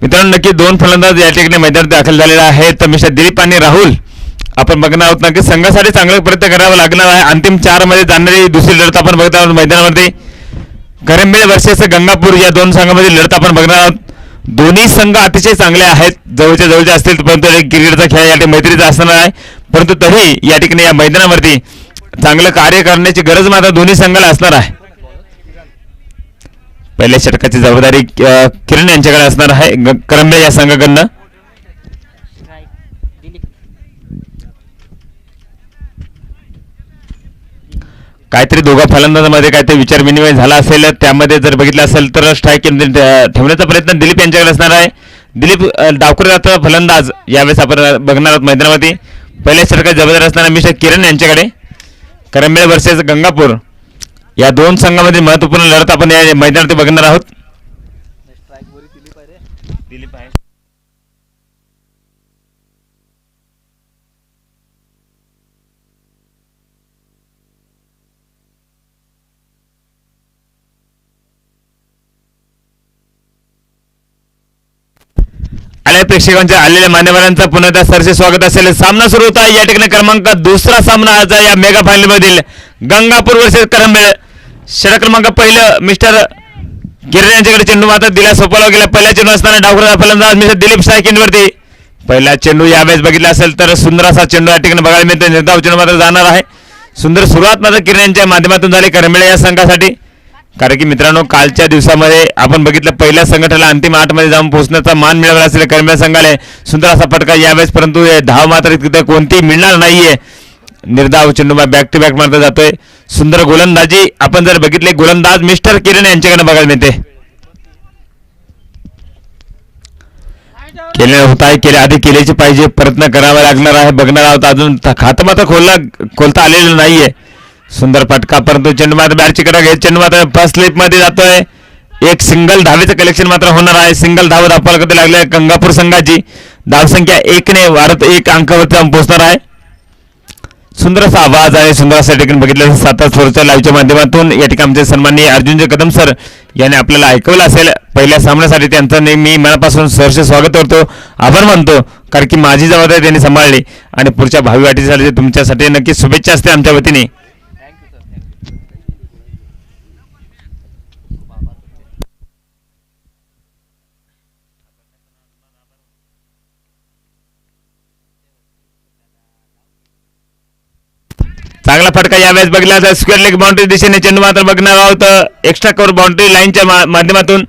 मित्रांनो नक्की दोन फलंदाज या ठिकाणी मैदानात दाखल झालेले आहेत. मिस्टर दिलीप आणि राहुल आपण बघणार आहोत ना की संघासाठी चांगला प्रयत्न करावा लागणार आहे. अंतिम 4 मध्ये जाणारी दुसरी लढत आपण बघत आहोत मैदानावरती. करंबेळ वर्सेस गंगापूर या दोन संघांमध्ये लढत आपण बघणार आहोत. दोन्ही संघ अतिशय चांगले आहेत, जवळच्या जवळचे असतील, परंतु क्रिकेटचा खेळ या ठिकाणी मैत्रीचा असणार आहे. परंतु तरी या ठिकाणी या मैदानावरती चांगलं कार्य करण्याची गरज मात्र दोन्ही संघाला असणार आहे. पहिल्या षटकाची जबाबदारी किरण यांच्याकडे असणार आहे करंबेळ या संघाकडनं. काहीतरी दोघा फलंदाजांमध्ये काहीतरी विचार विनिमय झाला असेल, त्यामध्ये जर बघितलं असेल तर स्ट्राईक ठेवण्याचा प्रयत्न दिलीप यांच्याकडे असणार आहे. दिलीप डावखुराचा फलंदाज यावेळेस आपण बघणार आहोत मैदानावरती. पहिल्या षटकात जबाबदारी असणारा मिस्टर किरण यांच्याकडे. करंबेळ वर्सेस गंगापूर या दोन संघांमध्ये महत्त्वपूर्ण लढत आपण या मैदानावरती बघणार आहोत. दिलीप आहे आलेल्या प्रेक्षकांच्या आलेल्या मान्यवरांचा पुन्हा एकदा सरसे स्वागत असेल. सामना सुरू होता या ठिकाणी क्रमांक दुसरा सामना आज या मेगा फायनल मधील गंगापूर वर्सेस करंबेळ. षटक क्रमांक पहिलं मिस्टर किरण यांच्याकडे चेंडू मात्र दिला सोपवला गेला. पहिला चेंडू असताना डावखुरा फलंदाज मिस्टर दिलीप स्ट्रायकिंगवरती. पहिला चेंडू यावेळेस बघितला असेल तर सुंदर असा चेंडू या ठिकाणी बघायला मिळतो. निर्धाव चेंडू मात्र जाणार आहे. सुंदर सुरुवात मात्र किरण यांच्या माध्यमातून झाली करंबेळ या संघासाठी. कारण की मित्रांनो कालच्या दिवसामध्ये आपण बघितलं पहिल्या संघटनेला अंतिम 8 मध्ये जाऊन पोहोचण्याचा मान मिळवला असेल करंबेळ संघाने. सुंदर असा फटका यावेळेस, परंतु धाव मात्र तिथे कोणती मिळणार नाहीये. निर्धाव चेंडू बॅक टू बॅक मारता जातोय. सुंदर गोलंदाजी आपण जर बघितले गोलंदाज मिस्टर किरण यांच्याकडे बघायला मिळते. केले होत आहे, केले आधी केल्याचे पाहिजे, प्रयत्न करावा लागणार आहे. बघणार आहोत अजून खातं मात्र खोलता आलेलं नाहीये. सुंदर फटका, परंतु चेंडू मात्र बॅटची कडा घेत चेंडू मात्र फर्स्ट स्लिप मध्ये जातोय. एक सिंगल धावेचं कलेक्शन मात्र होणार आहे. सिंगल धाव धापाला लागले गंगापूर संघाची. धावसंख्या 1 ने वाढत 1 अंकावरती जाऊन पोहोचणार आहे. सुंदर असा आवाज आहे, सुंदर असा ठिकाणी बघितलं सातारा स्पोर्ट्सच्या लाईव्हच्या माध्यमातून या ठिकाणी आमचे सन्माननीय अर्जुनजी कदम सर यांनी आपल्याला ऐकवलं असेल. पहिल्या सामन्यासाठी त्यांचं मी मनापासून सहर्ष स्वागत करतो, आभार मानतो. कारण की माझी जबाबदारी त्यांनी सांभाळली आणि पुढच्या भावी वाटीसाठी तुमच्यासाठी नक्की शुभेच्छा असते आमच्या वतीने. चांगला फटका यावेळेस बघला तर स्क्वेअर लेग बाउंड्री दिशेने चेंडू मात्र बघणार आहोत. एक्स्ट्रा कव्हर बाउंड्री लाईनच्या माध्यमातून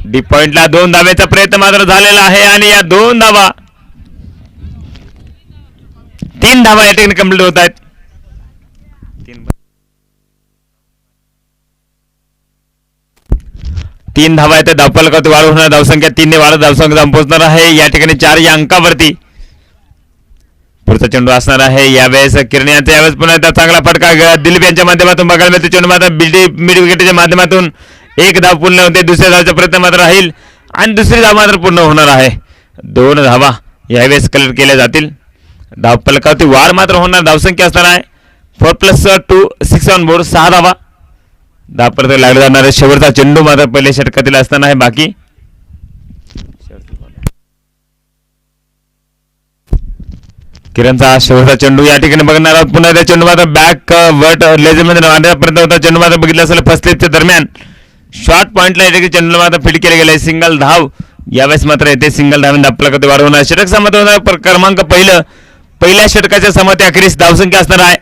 डीप पॉइंटला 2 धावेचा प्रयत्न मात्र झालेला आहे आणि या 2 धावा 3 धावा या ठिकाणी कंप्लीट होत आहेत. 3 धावा आहेत. धावफलकावरती वाढ होणार, धावसंख्या 3 ने वाढत धावसंख्या जाऊन पोहोचणार आहे या ठिकाणी 4 या अंकावरती. पुढचा चेंडू असणार आहे यावेळेस किरण यांचा. यावेळेस पुन्हा एकदा चांगला फटका दिलीप यांच्या माध्यमातून बघायला मिळतो. चेंडू मात्र मिड विकेटच्या माध्यमातून 1 धाव पूर्ण होते. दुसऱ्या धावचा प्रयत्न मात्र राहील आणि दुसरी धाव मात्र पूर्ण होणार आहे. 2 धावा यावेळेस कलेक्ट केल्या जातील. धावफलकावरती वाढ मात्र होणार, धावसंख्या असणार आहे 4+2 6 ऑन बोर्ड. 6 धावा धावफलक लागला जाणार आहे. शेवटचा चेंडू मात्र पहिल्या षटकातील असताना आहे. बाकी किरणचा शेवटचा चेंडू या ठिकाणी बघणार आहोत. पुन्हा त्या चेंडू मात्र बॅक वर्ट लेझरमध्ये मारण्यापर्यंत होता. चेंडू मात्र बघितलं असेल फर्स्ट स्लिपच्या दरम्यान शॉर्ट पॉईंटला या ठिकाणी चेंडू मात्र फीड केले गेले. सिंगल धाव यावेळेस मात्र येते. सिंगल धाव धावफलकावरती वाढ होणार. षटक सहमत होणार क्रमांक पहिल्या षटकाच्या सहमती अखेरीस धावसंख्या असणार आहे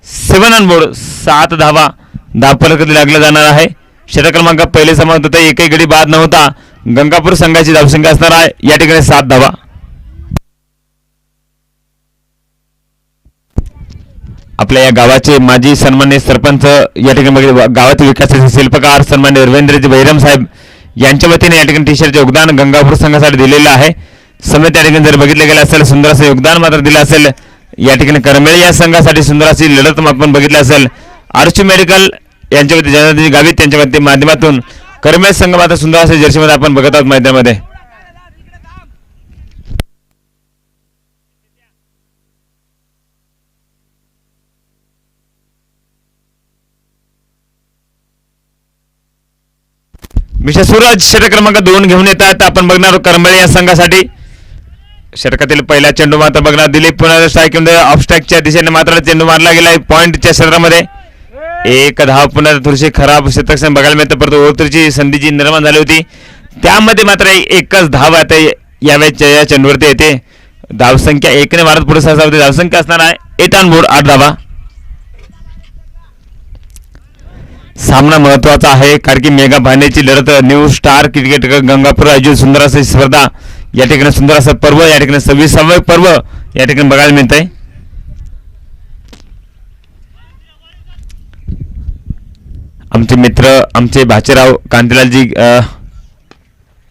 7 ऑन बोर्ड. 7 धावा धावफलकावरती लागल्या जाणार आहे. षटक क्रमांक पहिले सहमत होता, एकही गडी बाद नव्हता. गंगापूर संघाची धावसंख्या असणार आहे या ठिकाणी 7 धावा. आपल्या या गावाचे माजी सन्मान्य सरपंच या ठिकाणी गावातील विकासाचे शिल्पकार सन्मान्य रवींद्रजी बैरम साहेब यांच्या वतीने या ठिकाणी टी शर्टचे योगदान गंगापूर संघासाठी दिलेलं आहे. समेत या ठिकाणी जर बघितलं गेलं असेल सुंदर असं योगदान मात्र दिलं असेल. या ठिकाणी करंबेळ या संघासाठी सुंदर अशी लढत आपण बघितलं असेल. आर्ची मेडिकल यांच्या वतीने जनार्दनजी गावित यांच्या वतीने माध्यमातून करंबेळ संघ मात्र सुंदर असे जर्सीमध्ये आपण बघत आहोत मैदानामध्ये. मिस्टर सूरज षटक क्रमांक 2 घेऊन येतात. आपण बघणार आहोत करंबळे या संघासाठी षटकातील पहिला चेंडू मात्र बघणार. दिलीप पुन्हा स्ट्राईक ऑफ स्ट्राईकच्या दिशेने मात्र चेंडू मारला गेला पॉईंटच्या क्षेत्रामध्ये. एक धाव पुन्हा थोडीशी खराब क्षेत्ररक्षण बघायला मिळतं, परंतु ओव्हरची संधी जी निर्माण झाली होती त्यामध्ये मात्र एकच धाव आता यावेळेच्या या चेंडूवरती येते. धावसंख्या 1 ने भारत पुढे सरसावते. धावसंख्या असणार आहे 8 ऑन बोर्ड 8 धावा. सामना महत्वाचा आहे कारण की मेगा फायनलची लढत न्यू स्टार क्रिकेट गंगापूर आयोजित सुंदर अशी स्पर्धा या ठिकाणी सुंदर असं पर्व या ठिकाणी 26वे पर्व या ठिकाणी बघायला मिळत आहे. आमचे मित्र आमचे भाचेराव कांतीलालजी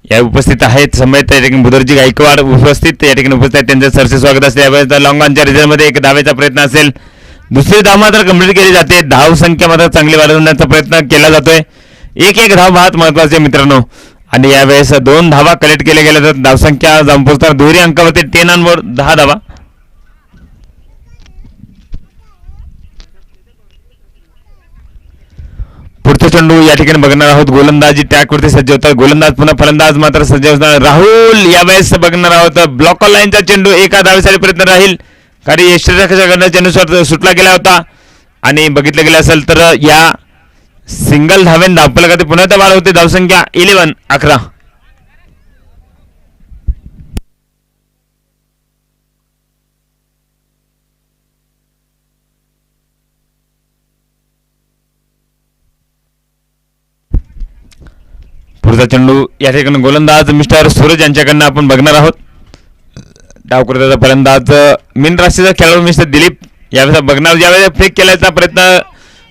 या उपस्थित आहेत. समेत या ठिकाणी बुधरजी गायकवाड उपस्थित या ठिकाणी उपस्थित आहेत. त्यांचं सरसे स्वागत असते. यावेळेस लॉंग ऑनच्या रिझल्टमध्ये एक धावेचा प्रयत्न असेल. दुसरी धाव मात्र कंप्लीट केली जाते. धाव संख्या मात्र चांगली वाढवण्याचा प्रयत्न केला जातोय. एक धाव बहुत महत्वाचे मित्रांनो. आणि यावेळेस 2 धावा कलेक्ट केल्या गेल्या तर धावसंख्या जाऊन पोहोचणार दुहेरी अंकावरती 10 ऑन बोर्ड 10 धावा. पुढचा चेंडू या ठिकाणी बघणार आहोत. गोलंदाजी ट्रॅकवरती सज्ज होतात. गोलंदाज पुन्हा फलंदाज मात्र सज्ज होणार. राहुल यावेळेस बघणार आहोत. ब्लॉक लाईनचा चेंडू एका धावेसाठी प्रयत्न राहील कारण यष्टीरक्षकाकडनं चेंडू सुटला गेला होता आणि बघितलं गेलं असेल तर या सिंगल धावेन धावफलकात पुन्हा त्या वाढ होते. धावसंख्या 11 पुढचा चेंडू या ठिकाणी गोलंदाज मिस्टर सूरज यांच्याकडनं आपण बघणार आहोत. डावकर्त्याचा फलंदाज मीन राशीचा खेळाडू मिस्टर दिलीप यावेळेस बघणार. ज्यावेळेस फेक केल्याचा प्रयत्न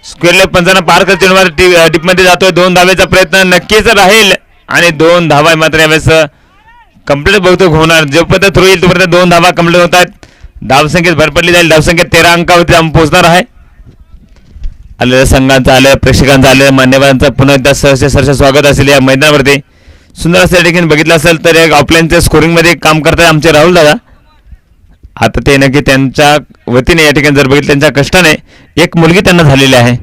स्क्वेअरला पंचांना पार करत चेंडू टिपमध्ये जातोय. 2 धावेचा प्रयत्न नक्कीच राहील आणि 2 धावा मात्र यावेळेस कंप्लीट बहुतेक होणार. जोपर्यंत थ्रो येईल तोपर्यंत 2 धावा कंप्लीट होतात. धावसंख्येत भर पडली जाईल. धावसंख्या 13 अंकावरती पोहोचणार आहे. आलेल्या संघांचं आलं प्रेक्षकांचं आलं मान्यवरांचं पुन्हा एकदा सहर्ष स्वागत असेल या मैदानावरती. सुंदर असं ठिकाणी बघितलं असेल तर एक ऑफलाईनच्या स्कोरिंगमध्ये काम करतात आमचे राहुल दादा. आता ते नक्की त्यांच्या वतीने या ठिकाणी जर बघितलं त्यांच्या कष्टाने एक मुलगी त्यांना झालेली आहे.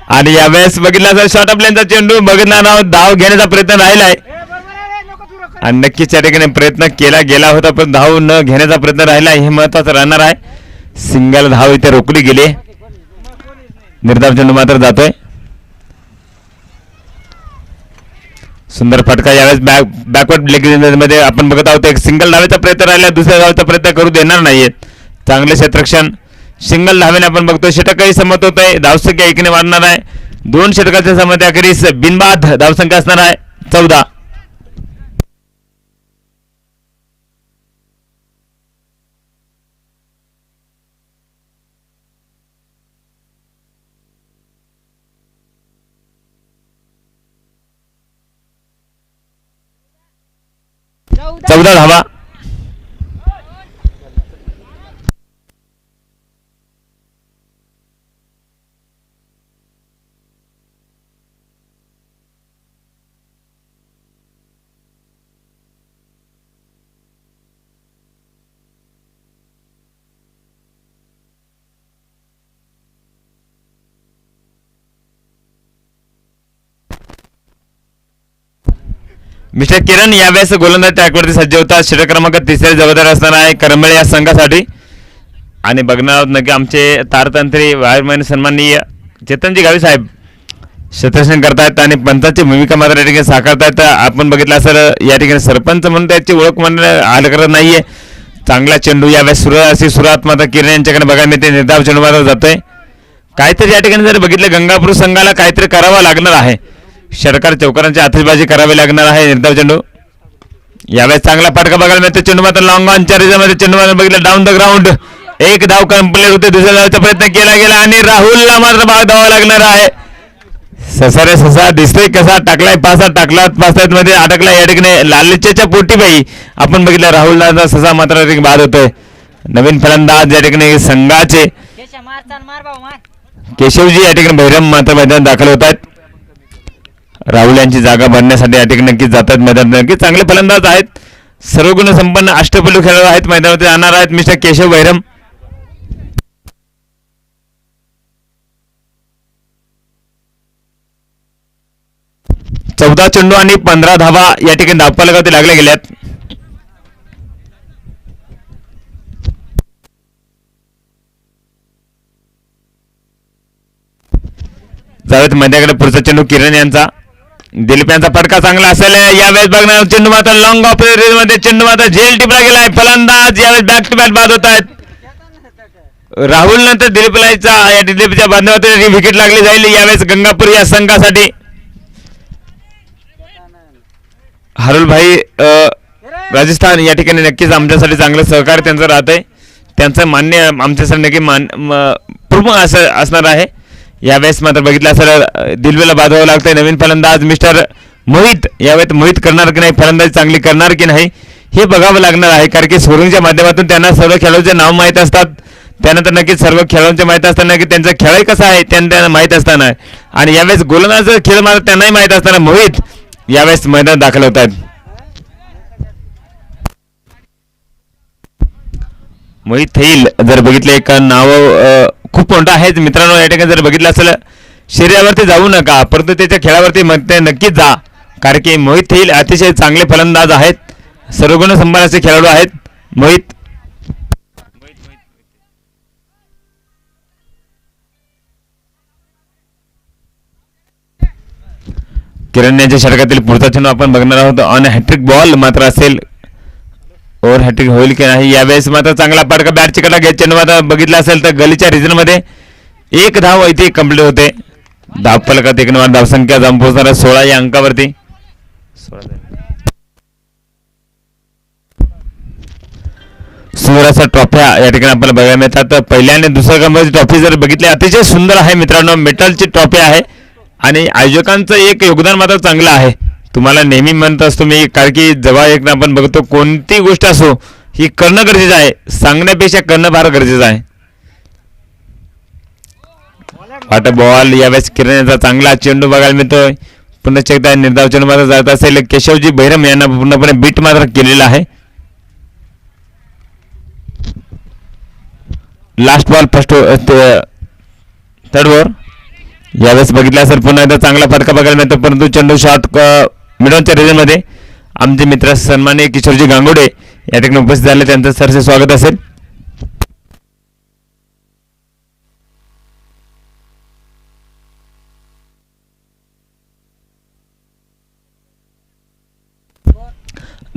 आणि यावेळेस बघितलं असेल शॉर्ट ऑफ लाईनचा चेंडू बघणार आहोत. धाव घेण्याचा प्रयत्न राहिला आहे आणि नक्कीच या ठिकाणी प्रयत्न केला गेला होता पण धाव न घेण्याचा प्रयत्न राहिला हे महत्वाचं राहणार आहे. सिंगल धाव इथे रोखली गेली. निर्धाव चेंडू मात्र जातोय. सुंदर फटका यावेळेस बॅकवर्ड लेग मध्ये आपण बघत आहोत. एक सिंगल धावेचा प्रयत्न राहिला दुसऱ्या धावेचा प्रयत्न करू देणार नाहीयेत. चांगले क्षेत्ररक्षण सिंगल धावेने आपण बघतोय. षटकही समत होत आहे. धावसंख्या 1 ने वाढणार आहे. 2 षटकाच्या समत अखेरीस बिनबाद धावसंख्या असणार आहे 14. धावा. मिस्टर किरण यावेळेस गोलंदाज ट्रॅकवरती सज्ज होतात. षटक क्रमांक 3 जबाबदार असणार आहे करंबळे या संघासाठी. आणि बघणार आहोत नक्की आमचे तारतंत्री वायरमॅन सन्माननीय चेतनजी गावी साहेब क्षेत्ररक्षण करतायत आणि पंचाची भूमिका मात्र या ठिकाणी साकारतायत. आपण बघितलं असेल या ठिकाणी सरपंच म्हणून त्याची ओळख म्हणणं आलं करत नाहीये. चांगला चेंडू यावेळेस सुरुवात मात्र किरण यांच्याकडे बघायला मिळते. निर्धाव चेंडू मात्र जातोय. काहीतरी या ठिकाणी जर बघितलं गंगापूर संघाला काहीतरी करावं लागणार आहे. षटकार चौकारांची आतिषबाजी करावी लागणार आहे. निर्धाव चेंडू यावेळेस चांगला फटका बघायला मिळतो. चेंडू मात्र लॉंग ऑनच्या रिझल्टमध्ये चेंडू मात्र बघितलं डाऊन द ग्राउंड. एक धाव कंप्लीट होते. दुसऱ्या धावचा प्रयत्न केला गेला आणि राहुलला मात्र भाग धावा लागणार आहे. ससारे ससा दिसतोय कसा टाकलाय पासा टाकला पासात मध्ये अडकला या ठिकाणी लालचेच्या पोटी बाई आपण बघितलं राहुलला ससा मात्र बाद होतोय. नवीन फलंदाज या ठिकाणी संघाचे केशवजी या ठिकाणी बहिरम मात्र मैदानात दाखल होत आहेत. राहुल यांची जागा भरण्यासाठी या ठिकाणी नक्कीच जातात मैदानात. नक्कीच चांगले फलंदाज आहेत. सर्वगुण संपन्न अष्टपैलू खेळाडू आहेत. मैदानामध्ये जाणार आहेत मिस्टर केशव बहिरम. 14 चेंडू आणि 15 धावा या ठिकाणी धावफलकावरती लागल्या गेल्यात. जावेत मैदानाकडे पुढचा चेंडू किरण यांचा. दिलीप यांचा फटका चांगला असेल यावेळेस बघणार. चेंडू मात्र लॉंग ऑफ मध्ये चेंडू मात्र झेल टिपला गेलाय. फलंदाज यावेळेस बॅक टू बॅक बाद होत आहेत. राहुल नंतर दिलीपच्या बांधावरती विकेट लागली जाईल यावेळेस गंगापूर या संघासाठी. हरुल भाई राजस्थान या ठिकाणी नक्कीच आमच्यासाठी चांगलं सहकार्य त्यांचं राहत आहे. त्यांचं मान्य आमच्यासाठी नक्की पूर्ण असं असणार आहे. यावेळेस मात्र बघितलं असेल दिलवेला बांधावं लागतंय. नवीन फलंदाज मिस्टर मोहित यावेळेस मोहित करणार की नाही, फलंदाजी चांगली करणार की नाही हे बघावं लागणार आहे. कारण की स्कोरिंगच्या माध्यमातून त्यांना सर्व खेळाडूचे नाव माहीत असतात. त्यानंतर नक्कीच सर्व खेळाडूंचे माहीत असताना की त्यांचा खेळ कसा आहे त्यांना माहीत असताना आणि यावेळेस गोलंदाज खेळ मात्र त्यांनाही माहीत असताना मोहित यावेळेस मैदानात दाखल होत आहेत. मोहित थैल जर बघितलं एक नाव खूप मोठं आहे मित्रांनो. या ठिकाणी जर बघितलं असेल शरीरावरती जाऊ नका परंतु त्याच्या खेळावरती नक्कीच जा. कारण की मोहित थैल अतिशय चांगले फलंदाज आहेत. सर्वगुण संपन्न असे खेळाडू आहेत मोहित. किरण यांच्या षटकातील पुढचा चेंडू आपण बघणार आहोत. ऑन हॅट्रिक बॉल मात्र असेल. ओव्हर हॅट्रिक होईल की नाही यावेळेस मात्र चांगला फटका बॅट चिकटला घेत चेंडू मात्र बघितला असेल तर गलीच्या रिजन मध्ये एक धाव इथे कंप्लीट होते. धावफलकात 1 नंबर धावसंख्या जाऊन पोहोचणार 16 या अंकावरती. सुंदर अशा ट्रॉफ्या या ठिकाणी आपल्याला बघायला मिळतात. पहिल्या आणि दुसऱ्या क्रमांकाची ट्रॉफी जर बघितली अतिशय सुंदर आहे मित्रांनो. मेटलची ट्रॉफी आहे आणि आयोजकांचं एक योगदान मात्र चांगलं आहे. तुम्हाला नेहमी म्हणत असतो मी कारण की जेव्हा एक आपण बघतो कोणती गोष्ट असो ही करणं गरजेचं आहे. सांगण्यापेक्षा करणं फार गरजेचं आहे. वाट बॉल यावेळेस किरण यांचा चांगला चेंडू बघायला मिळतोय. पुन्हा एकदा निर्धाव चेंडू मात्र जात असेल. केशवजी बैरम यांना पूर्णपणे बीट मात्र केलेला आहे. Last ball first third over यावेळेस बघितला असेल पुन्हा एकदा चांगला फटका बघायला मिळतो परंतु चेंडू शॉट मिडॉनच्या रिजनमध्ये. आमचे मित्र सन्माननीय किशोरजी गांगोडे या ठिकाणी उपस्थित झाले त्यांचं सरसे स्वागत असेल.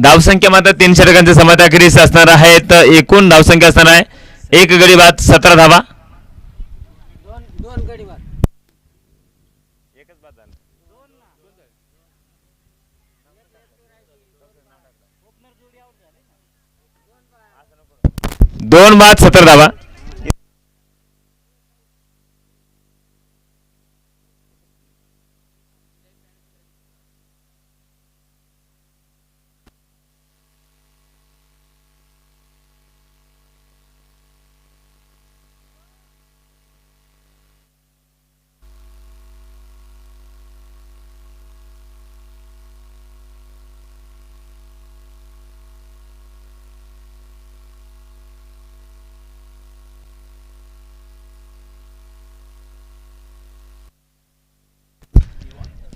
धावसंख्या मात्र 3 षटकांच्या समाधानाखेरीज असणार आहे. तर एकूण धावसंख्या असणार आहे 1 गडी बाद 17 धावा. दोन बाद 17 धावा.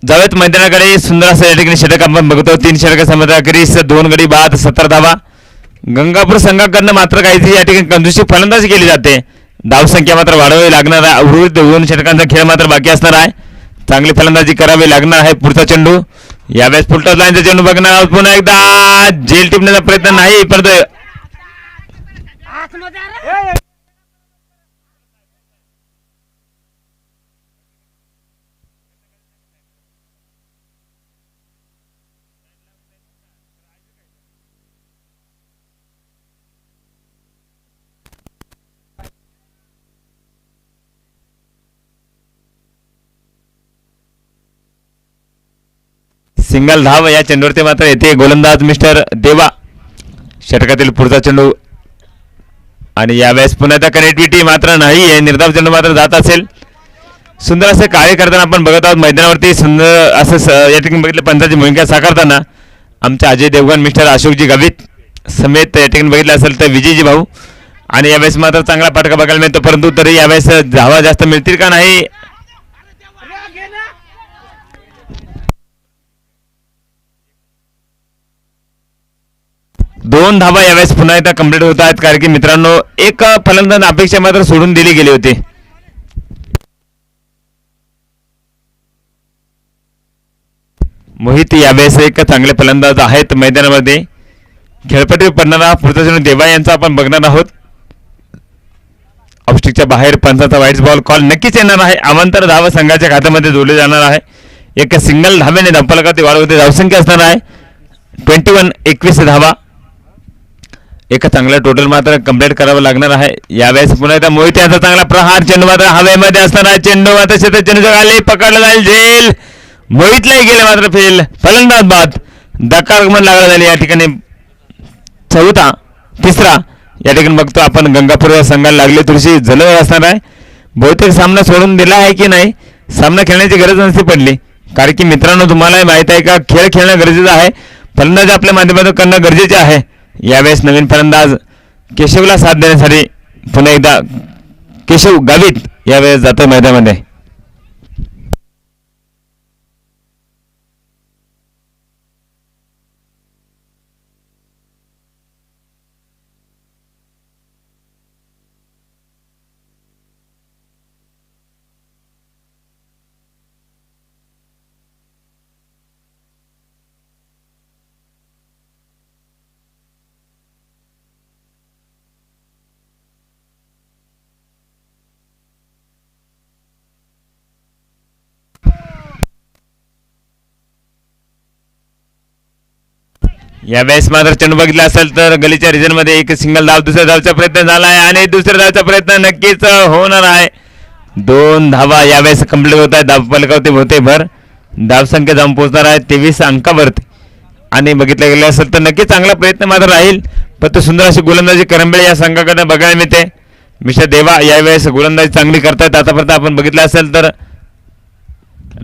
जावेत मैदानाकडे सुंदर असं या ठिकाणी षटक आपण बघतो. 3 षटक समाधानाखेरीज 2 गडी बाद 17 धावा. गंगापूर संघाकडनं मात्र काही या ठिकाणी कंजूसी फलंदाजी केली जाते. धावसंख्या मात्र वाढवावी लागणार आहे. उर्वरित 2 षटकांचा खेळ मात्र बाकी असणार आहे. चांगली फलंदाजी करावी लागणार आहे. पुढचा चेंडू यावेळेस फुलटॉस लाईनचा चेंडू बघणार आहोत. पुन्हा एकदा जेल टिपण्याचा प्रयत्न नाही परंतु सिंगल धाव या चेंडूवरती मात्र येथे गोलंदाज मिस्टर देवा. षटकातील पुढचा चेंडू आणि यावेळेस पुन्हा त्या कनेक्टिव्हिटी मात्र नाही. निर्धाव चेंडू मात्र जात असेल. सुंदर असे कार्य करताना आपण बघत आहोत मैदानावरती. सुंदर असं या ठिकाणी बघितलं पंचाची भूमिका साकारताना आमचे अजय देवगण मिस्टर अशोकजी गावित समेत या ठिकाणी बघितलं असेल तर विजयजी भाऊ. आणि यावेळेस मात्र चांगला फटका बघायला मिळतो परंतु तरी यावेळेस धावा जास्त मिळतील का नाही. 2 धावा यावेळेस पुन्हा एकदा कंप्लीट होत आहेत, कारण की मित्रांनो एक फलंदाज अपेक्षा मात्र सोडून दिली गेली होती. मोहित यावेळेस एक चांगले फलंदाज आहेत मैदानामध्ये. खेळपट्टी पडणारा पुढचा चेंडू देवा यांचा आपण बघणार आहोत. ऑफस्टिकच्या बाहेर पंचाचा वाईट बॉल कॉल नक्कीच येणार आहे. अवांतर धावा संघाच्या खात्यामध्ये जोडले जाणार आहे. एक सिंगल धाब्याने धावफलकावरती वाढ होते. धावसंख्या असणार आहे 21 धावा. एक चांगला टोटल मात्र कंप्लीट करावं लागणार आहे. यावेळेस पुन्हा एकदा मोहित यांचा चांगला प्रहार. चेंडू मात्र हवेमध्ये असणार आहे. चेंडू मात्र चेंडू आले पकडला जाईल झेल. मोहितलाही गेले मात्र फेल. फलंदाज बाद. धक्कागमन लागला झाली या ठिकाणी. तिसरा या ठिकाणी बघतो आपण गंगापूर या संघाला लागले थोडीशी जलद असणार आहे. बहुतेक सामना सोडून दिला आहे की नाही, सामना खेळण्याची गरज नसती पडली, कारण की मित्रांनो तुम्हालाही माहीत आहे का खेळ खेळणं गरजेचं आहे. फलंदाज आपल्या माध्यमातून करणं गरजेचे आहे. यावेळेस नवीन फलंदाज केशवला साथ देण्यासाठी पुन्हा एकदा केशव गावित यावेळेस जातो मैदानामध्ये. यावेळेस मात्र चेंडू बघितला असेल तर गलीच्या रिजनमध्ये एक सिंगल धाव. दुसऱ्या धावचा प्रयत्न झाला आहे आणि दुसऱ्या धावचा प्रयत्न नक्कीच होणार आहे. 2 धावा यावेळेस कंप्लीट होत आहे. धाव फलकावरती होते भर. धावसंख्या जाऊन पोहोचणार आहे 23 अंकावरती. आणि बघितलं गेलं असेल तर नक्कीच चांगला प्रयत्न मात्र राहील. पण तो सुंदर अशी गोलंदाजी करंबेळे या संघाकडे बघायला मिळते. मिस्टर देवा यावेळेस गोलंदाजी चांगली करतायत. आतापर्यंत आपण बघितलं असेल तर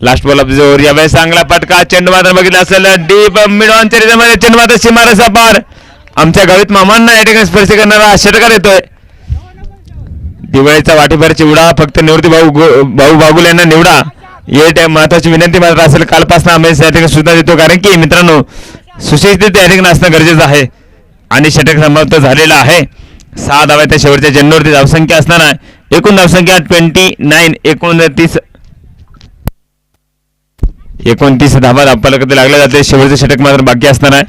last ball of the over. यावेळेस चांगला पटका. चेंडू मात्र बघितला असेल डीप मिड ऑनच्या रिजनमध्ये. चेंडू मात्र सीमारेषा पार. आमच्या गावित मामांना या ठिकाणी स्पर्श करणारा षटकार येतोय. दिवाळीचा वाटीभर चिवडा फक्त निवृत्ती भाऊ बागुल यांना निवडा. हे महत्वाची विनंती मात्र असेल. कालपासून आम्ही या ठिकाणी सुद्धा देतो, कारण की मित्रांनो सुशिक्षित या ठिकाणी असणं गरजेचं आहे. आणि षटक समाप्त झालेला आहे. 6 धावा त्या शेवटच्या चेंडूवरती. धावसंख्या असणार आहे एकूण धावसंख्या 29. 29 धावा धावफलकावरती लागल्या जाते. शेवटचे षटक मात्र बाकी असणार आहे.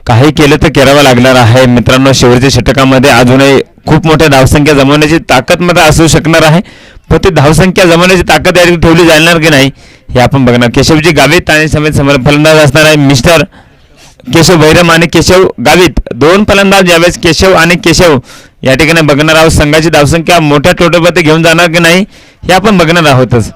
काही केलं तर करावं लागणार आहे मित्रांनो. शेवटच्या षटकामध्ये अजूनही खूप मोठ्या धावसंख्या जमवण्याची ताकद मात्र असू शकणार आहे. पण ती धावसंख्या जमवण्याची ताकद याची ठेवली जाणार की नाही हे आपण बघणार. केशवजी गावित आणि समेत फलंदाज असणार आहे मिस्टर केशव भैरम आणि केशव गावित. 2 फलंदाज यावेळेस केशव आणि केशव या ठिकाणी बघणार आहोत. संघाची धावसंख्या मोठ्या टोटलमध्ये घेऊन जाणार की नाही हे आपण बघणार आहोतच.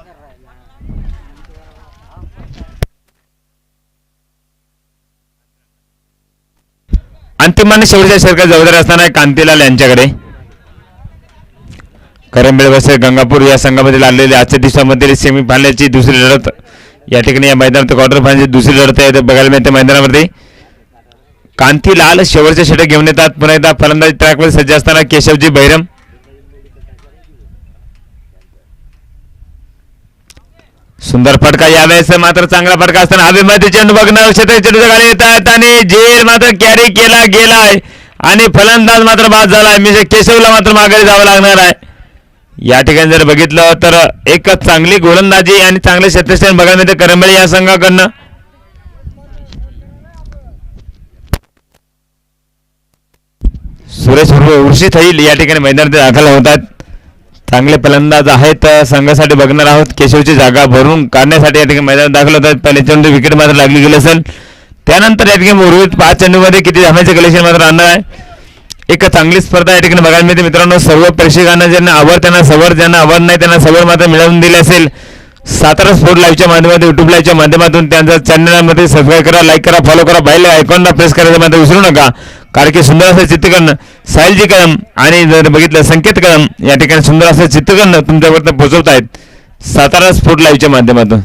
अंतिम आणि शेवटच्या षटकात जबाबदारी असणार आहे कांतीलाल यांच्याकडे. करंबेळ वर्सेस गंगापूर या संघामध्ये लागलेली आजच्या दिवसामध्ये सेमीफायनलची दुसरी लढत या ठिकाणी या मैदानात क्वार्टर फायनलची दुसरी लढत आहे बघायला मिळते मैदानावरती. कांतीलाल शेवटचे षटक घेऊन येतात. पुन्हा एकदा फलंदाजी ट्रॅकवर सज्ज असताना केशवजी भैरम. सुंदर फटका. यावेळेस मात्र चांगला फटका असताना हवेमध्ये चेंडू बघणार चेंडूच्या खाली येतात आणि झेल मात्र कॅरी केला गेलाय आणि फलंदाज मात्र बाद झालाय. म्हणजे केशवला मात्र माघारी जावं लागणार आहे. या ठिकाणी जर बघितलं तर एक चांगली गोलंदाजी आणि चांगले क्षेत्ररक्षण बघायला मिळते करंबेळे या संघाकडनं. सुरेश उर्शी थैल या ठिकाणी मैदानात दाखल होतात. चांगले फलंदाज आहेत. संघासाठी बघणार आहोत. केशवची जागा भरून काढण्यासाठी या ठिकाणी मैदानात दाखल होतात. पहिले चेंडू विकेट मात्र लागली गेली असेल. त्यानंतर या ठिकाणी उर्वरित 5 चेंडूमध्ये किती धावांचे कलेक्शन मात्र आणणार आहे. एक चांगली स्पर्धा या ठिकाणी बघायला मिळते मित्रांनो. सर्व प्रेक्षकांना ज्यांना आवड त्यांना सवर, ज्यांना आवड नाही त्यांना सवर मात्र मिळवून दिले असेल. सातारा स्पोर्ट लाईव्हच्या माध्यमातून युट्यूब लाईव्हच्या माध्यमातून त्यांच्या चॅनलमध्ये सबस्क्राईब करा, लाईक करा, फॉलो करा, बाहेर आयकॉनला प्रेस करायचं मात्र विसरू नका. कारण की सुंदर असं चित्रीकरण साहिलजी कदम आणि जर बघितलं संकेत कदम या ठिकाणी सुंदर असं चित्रीकरण तुमच्यापर्यंत पोहोचवत आहेत सातारा स्पोर्ट लाईव्हच्या माध्यमातून.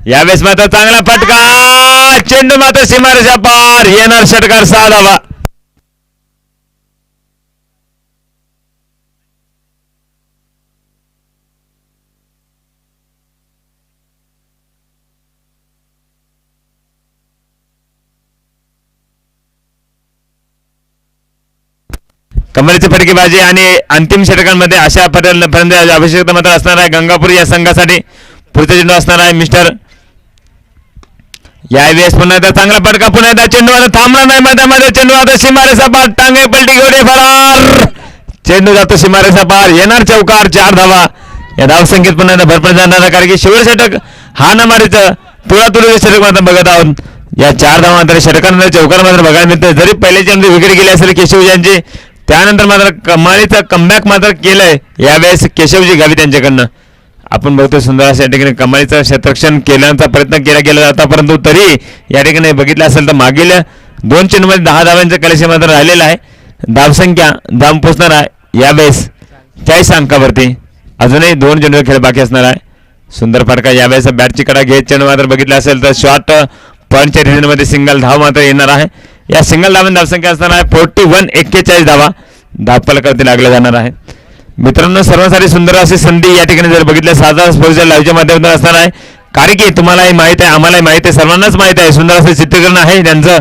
यावेळेस मात्र चांगला फटका, चेंडू मात्र सीमारेषा पार, येणार षटकार 6 धावा. कमरेची फटकेबाजी आणि अंतिम षटकांमध्ये अशा पर्यंत आवश्यकता मात्र असणार आहे गंगापूर या संघासाठी. पुढचा चेंडू असणार आहे मिस्टर. यावेळेस पुन्हा एकदा चांगला फटका, पुन्हा एकदा चेंडू आता थांबला नाही मैदानामध्ये, चेंडू आता सीमारेषा पार, टांगे पलटी घेऊन फरार, चेंडू जातो सीमारेषा पार, येणार चौकार 4 धावा. या धावसंख्येत पुन्हा एकदा भरपूर जाणार कारण की शिवर षटक हा न मारीचं तुळातुळीचे षटक मात्र बघत आहोत. या 4 धावा मात्र षटकानंतर चौकार मात्र बघायला मिळतं. जरी पहिले चेंडू विकेट गेले असेल केशव यांची, त्यानंतर मात्र कमालीचा कमबॅक मात्र केलंय यावेळेस केशवजी गावी त्यांच्याकडनं. आपण बघतो सुंदर अशा ठिकाणी कमालीचं क्षेत्ररक्षण केल्याचा प्रयत्न केला गेला जाता, परंतु तरी या ठिकाणी बघितलं असेल तर मागील 2 चेंडूमध्ये 10 धावांचं कलेक्शन मात्र राहिलेलं आहे. धावसंख्या धाम पोचणार आहे यावेळेस 40 अंकावरती. अजूनही 2 चेंडू खेळ बाकी असणार आहे. सुंदर फटका यावेळेस बॅटची कडा घेत चेंडू मात्र बघितलं असेल तर शॉर्ट पॉईंटच्या रिजनमध्ये सिंगल धाव मात्र येणार आहे. या सिंगल धावांची धावसंख्या असणार आहे 41, 41 धावा धावफलकावरती लागल्या जाणार आहे. मित्रांनो सर्वांसाठी सुंदर अशी संधी या ठिकाणी जर बघितलं साधा स्पोर्ट्सच्या लाईव्हच्या माध्यमातून असणार आहे. कारण की तुम्हालाही माहित आहे, आम्हालाही माहित आहे, सर्वांनाच माहित आहे सुंदर असं चित्रीकरण आहे त्यांचं.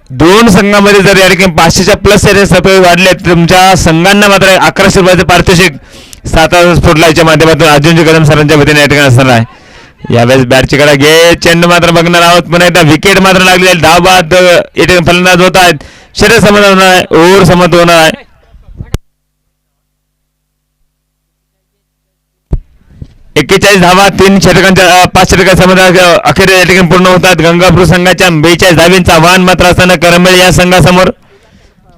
2 संघामध्ये जर या ठिकाणी 500च्या प्लस वाढले, तुमच्या संघांना मात्र 1100 रुपयाचे पारितोषिक साधा स्पोर्ट लाईव्हच्या माध्यमातून अर्जुनजी कदम सरांच्या वतीने या ठिकाणी असणार आहे. यावेळेस बॅटची कडा घे चेंडू मात्र बघणार आहोत. पुन्हा एकदा विकेट मात्र लागले, धाव बाद या ठिकाणी फलंदाज होत आहेत. शरीर समज होणार आहे, ओव्हर समज होणार आहे. 41 धावा 3 षटकांच्या 5 षटकांच्या समजा अखेर या ठिकाणी पूर्ण होतात. गंगापूर संघाच्या 42 धावींचं आव्हान मात्र असताना करंबेळ या संघासमोर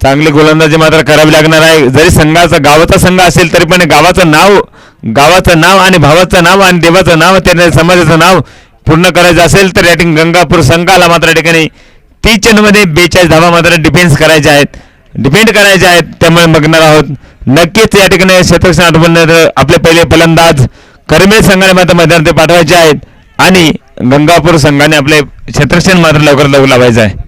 चांगली गोलंदाजी मात्र करावी लागणार आहे. जरी संघाचा गावाचा संघ असेल तरी पण गावाचं नाव आणि भावाचं नाव आणि देवाचं नाव त्या समाजाचं नाव पूर्ण करायचं असेल तर या ठिकाणी गंगापूर संघाला मात्र या ठिकाणी 30 चेंडूमध्ये 42 धावा मात्र डिफेंड करायचे आहेत. त्यामुळे बघणार आहोत नक्कीच या ठिकाणी क्षेत्ररक्षण आठवण आपले पहिले फलंदाज करमेळ संघाने मात्र मैदानात पाठवायचे आहेत आणि गंगापूर संघाने आपले क्षेत्ररक्षण मात्र लवकर लावायचं आहे.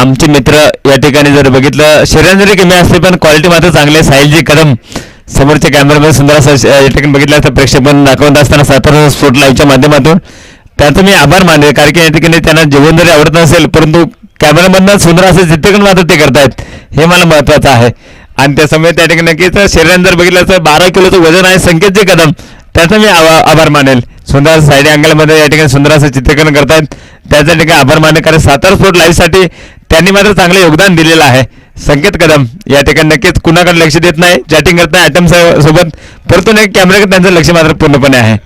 आमचे मित्र या ठिकाणी जर बघितलं शरीर जरी कमी असते पण क्वालिटी मात्र चांगली. साहिलजी कदम समोरच्या कॅमेरामध्ये सुंदर असं या ठिकाणी बघितलं तर प्रेक्षक दाखवत असताना सातारा स्पोर्ट लाईव्हच्या माध्यमातून त्यांचं मी आभार मानले. कारण की या ठिकाणी त्यांना जेवण जरी आवडत नसेल परंतु कॅमेरामधनं सुंदर असं चित्रीकरण मात्र ते करतायत, हे मला महत्त्वाचं आहे. आणि त्यासमोर त्या ठिकाणी नक्कीच शरीरानं जर बघितलं तर 12 किलोचं वजन आहे संकेतजी कदम, त्याचा मी आभार मानेल. सुंदर साईड अँगलमध्ये या ठिकाणी सुंदर असं चित्रीकरण करतायत, त्याच्या ठिकाणी आभार मानेल. कारण सातारा स्पोर्ट लाईव्हसाठी त्यांनी मात्र चांगलं योगदान दिलेलं आहे. संकेत कदम या ठिकाणी नक्कीच कुणाकडे लक्ष देत नाही, चॅटिंग करत नाही आयटम सोबत, परंतु नाही कॅमेऱ्याकडे त्यांचं लक्ष मात्र पूर्णपणे आहे.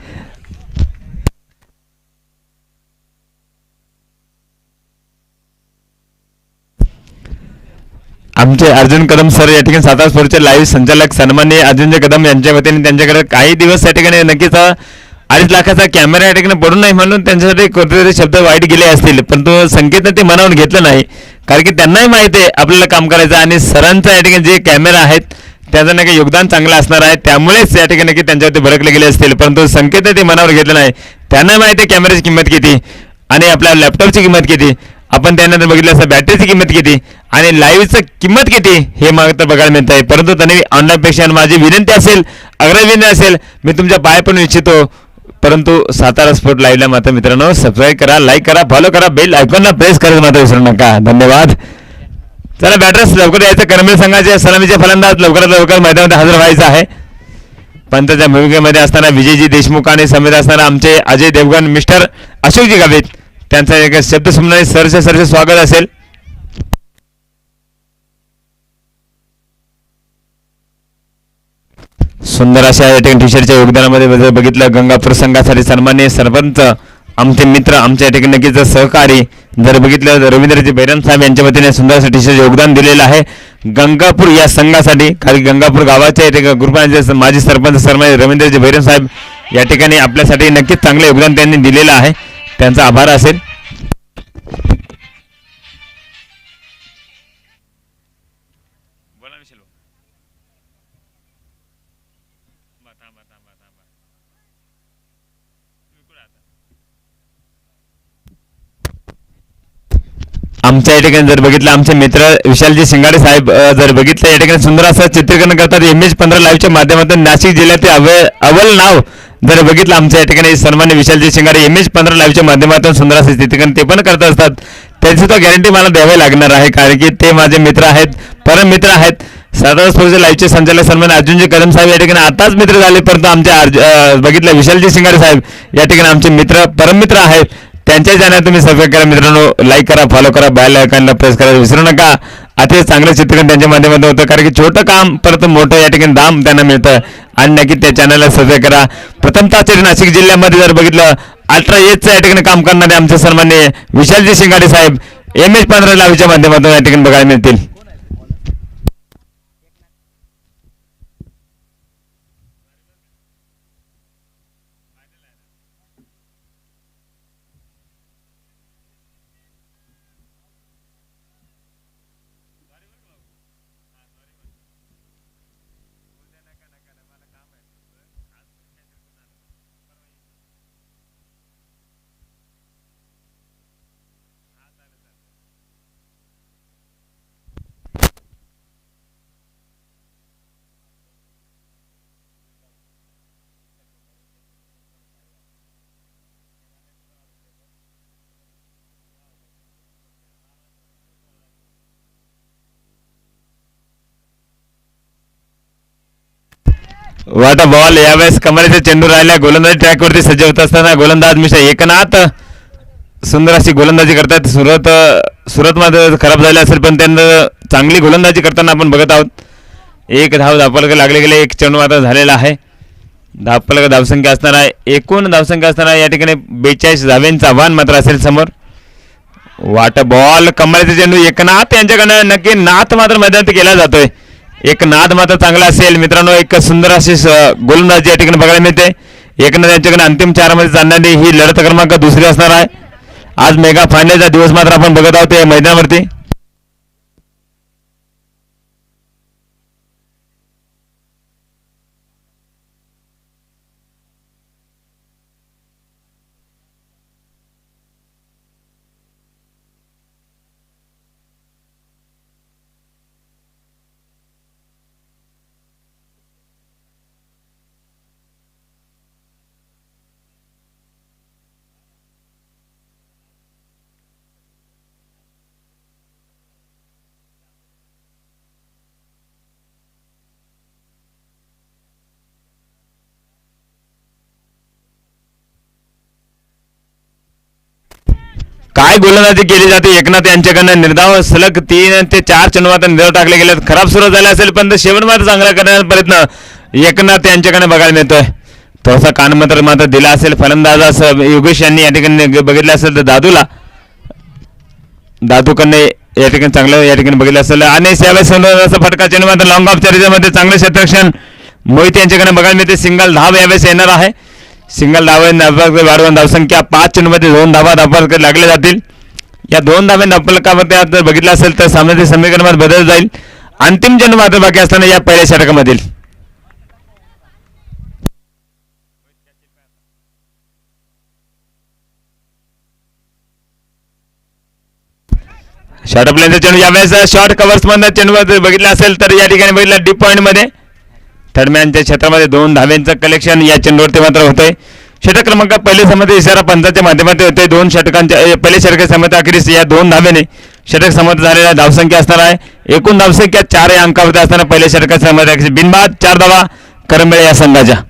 आमचे अर्जुन कदम सर या ठिकाणी सातारा स्पोर्टचे लाईव्ह संचालक सन्माननीय अर्जुनजी कदम यांच्या वतीने त्यांच्याकडे काही दिवस या ठिकाणी नक्कीच 2.5 लाखाचा कॅमेरा या ठिकाणी पडून नाही म्हणून त्यांच्यासाठी कोणतेतरी शब्द वाईट गेले असतील, परंतु संकेतनं ते मनावून घेतलं नाही. कारण की त्यांनाही माहिती आहे आपल्याला काम करायचं आणि सरांचा या ठिकाणी जे कॅमेरा आहेत त्याचं नक्की योगदान चांगलं असणार आहे, त्यामुळेच या ठिकाणी त्यांच्यावरती भडकले गेले असतील. परंतु संकेतनं ते मनावर घेतलं नाही. त्यांना माहिती आहे कॅमेऱ्याची किंमत किती आणि आपल्या लॅपटॉपची किंमत किती. आपण त्यानंतर बघितलं असं बॅटरीची किंमत किती आणि लाईव्हचं किंमत किती हे मात्र बघायला मिळत आहे. परंतु त्यांनी ऑनलाईनपेक्षा माझी विनंती असेल, अग्रविनंती असेल, मी तुमच्या पाय पण इच्छितो, परंतु सातारा स्पोर्ट लाईव्हला मात्र मित्रांनो सबस्क्राईब करा, लाईक करा, फॉलो करा, बेल आयकॉनला प्रेस करायचं मात्र विसरू नका. धन्यवाद. चला बॅटर्स लवकर यायचं. करंबेल संघाचे सलामीचे फलंदाज लवकरात लवकर मैदानामध्ये हजर व्हायचं आहे. पंतच्या भूमिकेमध्ये असताना विजयजी देशमुख आणि समेत असताना आमचे अजय देवगण, मिस्टर अशोकजी गावित, त्यांचा एक शब्द सुमनाने सरसे स्वागत असेल. सुंदर अशा या ठिकाणी टी शर्टच्या योगदानामध्ये जर बघितलं गंगापूर संघासाठी सन्माननीय सरपंच, आमचे मित्र, आमच्या ठिकाणी नक्कीच सहकारी जर बघितलं रवींद्रजी बैरम साहेब यांच्या वतीने सुंदर असं टी शर्ट योगदान दिलेलं आहे गंगापूर या संघासाठी. कारण गंगापूर गावाच्या ग्रुपाचे माजी सरपंच सन्माननीय रवींद्रजी बैरम साहेब या ठिकाणी आपल्यासाठी नक्कीच चांगलं योगदान त्यांनी दिलेलं आहे, त्यांचा आभार असेल. आमच्या या ठिकाणी जर बघितलं आमचे मित्र विशालजी शिंगाडे साहेब जर बघितलं या ठिकाणी सुंदर असं चित्रीकरण करतात. MH15 लाईव्हच्या माध्यमातून नाशिक जिल्ह्यातील अव्वल नाव जर बघितलं आमच्या या ठिकाणी सन्मान्य विशालजी शिंगाडे MH15 लाईव्हच्या माध्यमातून सुंदर असं चित्रीकरण ते पण करत असतात. त्याची तो गॅरंटी मला द्यावी लागणार आहे, कारण की ते माझे मित्र आहेत, परम मित्र आहेत. सातारा स्पोर्ट्सचे लाईव्हचे संचालक सन्मान्य अर्जुनजी कदम साहेब या ठिकाणी आताच मित्र झाले, परंतु आमचे बघितलं विशालजी शिंगाडे साहेब या ठिकाणी आमचे मित्र, परम मित्र आहेत. त्यांच्या चॅनल तुम्ही सबस्क्राईब करा मित्रांनो, लाईक करा, फॉलो करा, बेल आयकॉनला प्रेस करायला विसरू नका. अतिशय चांगलं चित्रीकरण त्यांच्या माध्यमातून होतं, कारण की छोटं काम परत मोठं या ठिकाणी दाम त्यांना मिळतं. आणि नक्की त्या चॅनलला सबस्क्राईब करा. प्रथमतः नाशिक जिल्ह्यामध्ये जर बघितलं 18 एजचं या ठिकाणी काम करणारे आमचे सन्मान्य विशालजी शिंगाडे साहेब MH15 लाईव्हच्या माध्यमातून या ठिकाणी बघायला मिळतील. वाटा बॉल यावेळेस कमरेचे चेंडू राहिला. गोलंदाजी ट्रॅकवरती सज्ज होत असताना गोलंदाज मिस्टर एकनाथ सुंदर अशी गोलंदाजी करतात. सुरतमध्ये खराब झाले असेल, पण त्यांना चांगली गोलंदाजी करताना आपण बघत आहोत. एक धाव धावफलक लागले गेले, एक चेंडू मात्र झालेला आहे. धावफलक धावसंख्या असणार आहे, एकूण धावसंख्या असताना या ठिकाणी 42 धाव्यांचं आव्हान मात्र असेल समोर. वाट बॉल कमरेचे चेंडू एकनाथ यांच्याकडनं नक्की नाथ मात्र मैदानात केला जातोय. एक नाद मात्र चांगला असेल मित्रांनो. एक सुंदर अशी गोलंदाजी या ठिकाणी बघायला मिळते. एकनाथ यांच्याकडे अंतिम 4 मध्ये चालणारी ही लढत क्रमांक 2 असणार आहे. आज मेगा फायनलचा दिवस मात्र आपण बघत आहोत या मैदानावरती. काय गोलंदाजी केली जाते एकनाथ यांच्याकडनं. निर्धाव सलग 3 ते 4 चेंडू मात्र निर्धाव टाकले गेले. खराब सुरुवात झाली असेल, पण शेवट मात्र चांगला करण्याचा प्रयत्न एकनाथ यांच्याकडे बघायला मिळतोय. थोडासा कानमंत्र मात्र दिला असेल फलंदाज योगेश यांनी या ठिकाणी बघितलं असेल तर दादूकडने या ठिकाणी चांगलं या ठिकाणी बघितलं असेल. आणि यावेळेस फटका चेंडू मात्र लॉंग ऑफ चॅरिजमध्ये चांगले क्षेत्ररक्षण मोहिते यांच्याकडे बघायला मिळते. सिंगल धाव यावेळेस येणार आहे. सिंगल वाढवून धावसंख्या 5 चेंडूमध्ये 2 धावा धावफलक लागले जातील. या 2 धावे धावफलकामध्ये जर बघितलं असेल तर सामन्यातील समीकरणामध्ये बदल जाईल. अंतिम चेंडू मात्र बाकी असताना या पहिल्या षटकामधील शॉर्ट ऑफ लाईनचा चेंडू यावेळेस शॉर्ट कव्हर्स मधनं चेंडू बघितला असेल तर या ठिकाणी बघितला डीप पॉईंट मध्ये थर्डमॅनच्या क्षेत्रामध्ये 2 धाव्यांचं कलेक्शन या चेंडूवरती मात्र होतंय. षटक क्रमांक पहिले समोर इशारा पंचाच्या माध्यमातून होते. 2 षटकांच्या पहिले षटक समोर अखेरीस या 2 धावेने षटक समोर झालेला धावसंख्या असणार आहे. एकूण धावसंख्या 4 या अंकावरती असताना पहिल्या षटकात समोर बिनबाद 4 धावा करंबेळे या संघाच्या.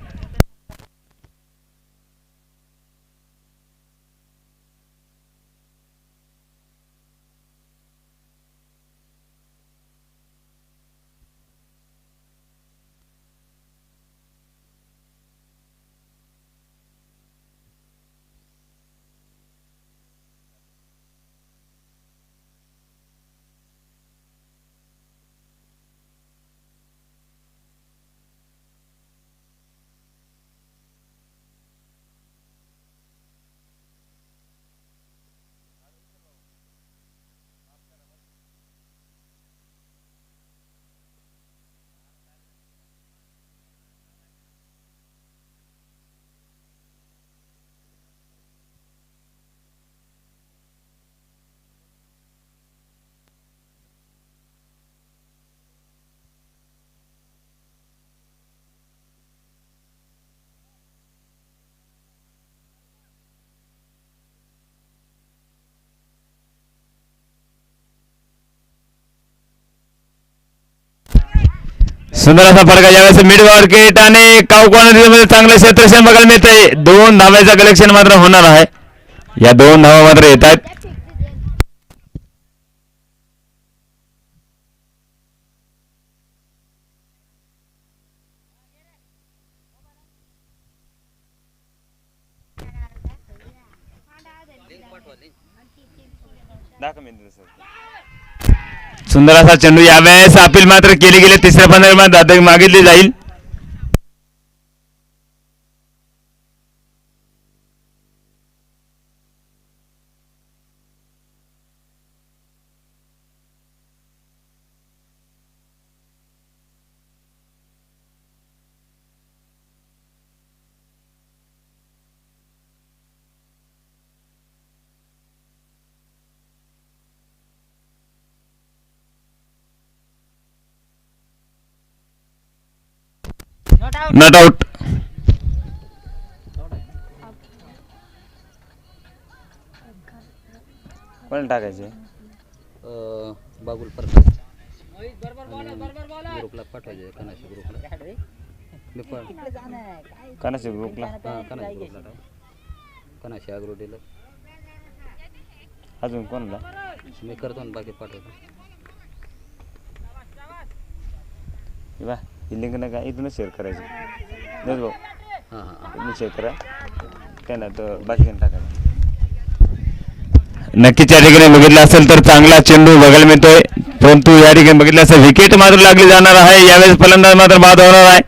सुंदर असा फरक आहे. यावेळेस मिड मार्केट आणि कावकोणामध्ये चांगलं क्षेत्रक्षण बघायला मिळतंय. 2 धाव्याचं कलेक्शन मात्र होणार आहे. या 2 धावा मात्र येत आहेत. सुंदर असा चेंडू यावेळेस अपील मात्र केली गेली. तिसऱ्या पंधरा मागितली जाईल. Not out. कोण टाकायचे बाबुल परत ग्रुपला पाठवायचे कनाशी ग्रुपला कनाशी ग्रुपला कनाशी अग्रो डीलर अजून कोणला मी करतो ना बाकी पाठवतो. ही लिंक नाही का इथूनच शेअर करायची नाही भाऊ. हां हां इथून शेअर करा काय ना तर बाकी टाकायचं. नक्कीच या ठिकाणी बघितलं असेल तर चांगला चेंडू बघायला मिळतोय. परंतु या ठिकाणी बघितलं असेल विकेट मात्र लागली जाणार आहे. यावेळेस फलंदाज मात्र बाद होणार आहे.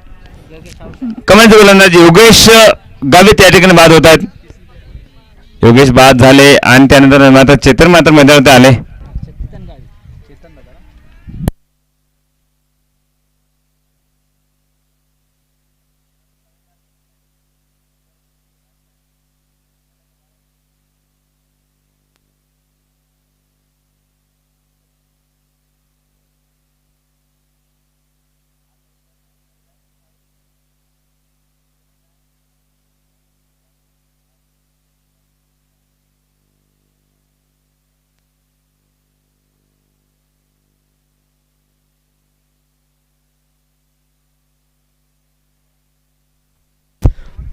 कमालची गोलंदाजी योगेश गावित या ठिकाणी बाद होत आहेत. योगेश बाद झाले आणि त्यानंतर मात्र चेतन मात्र मैदानात आले.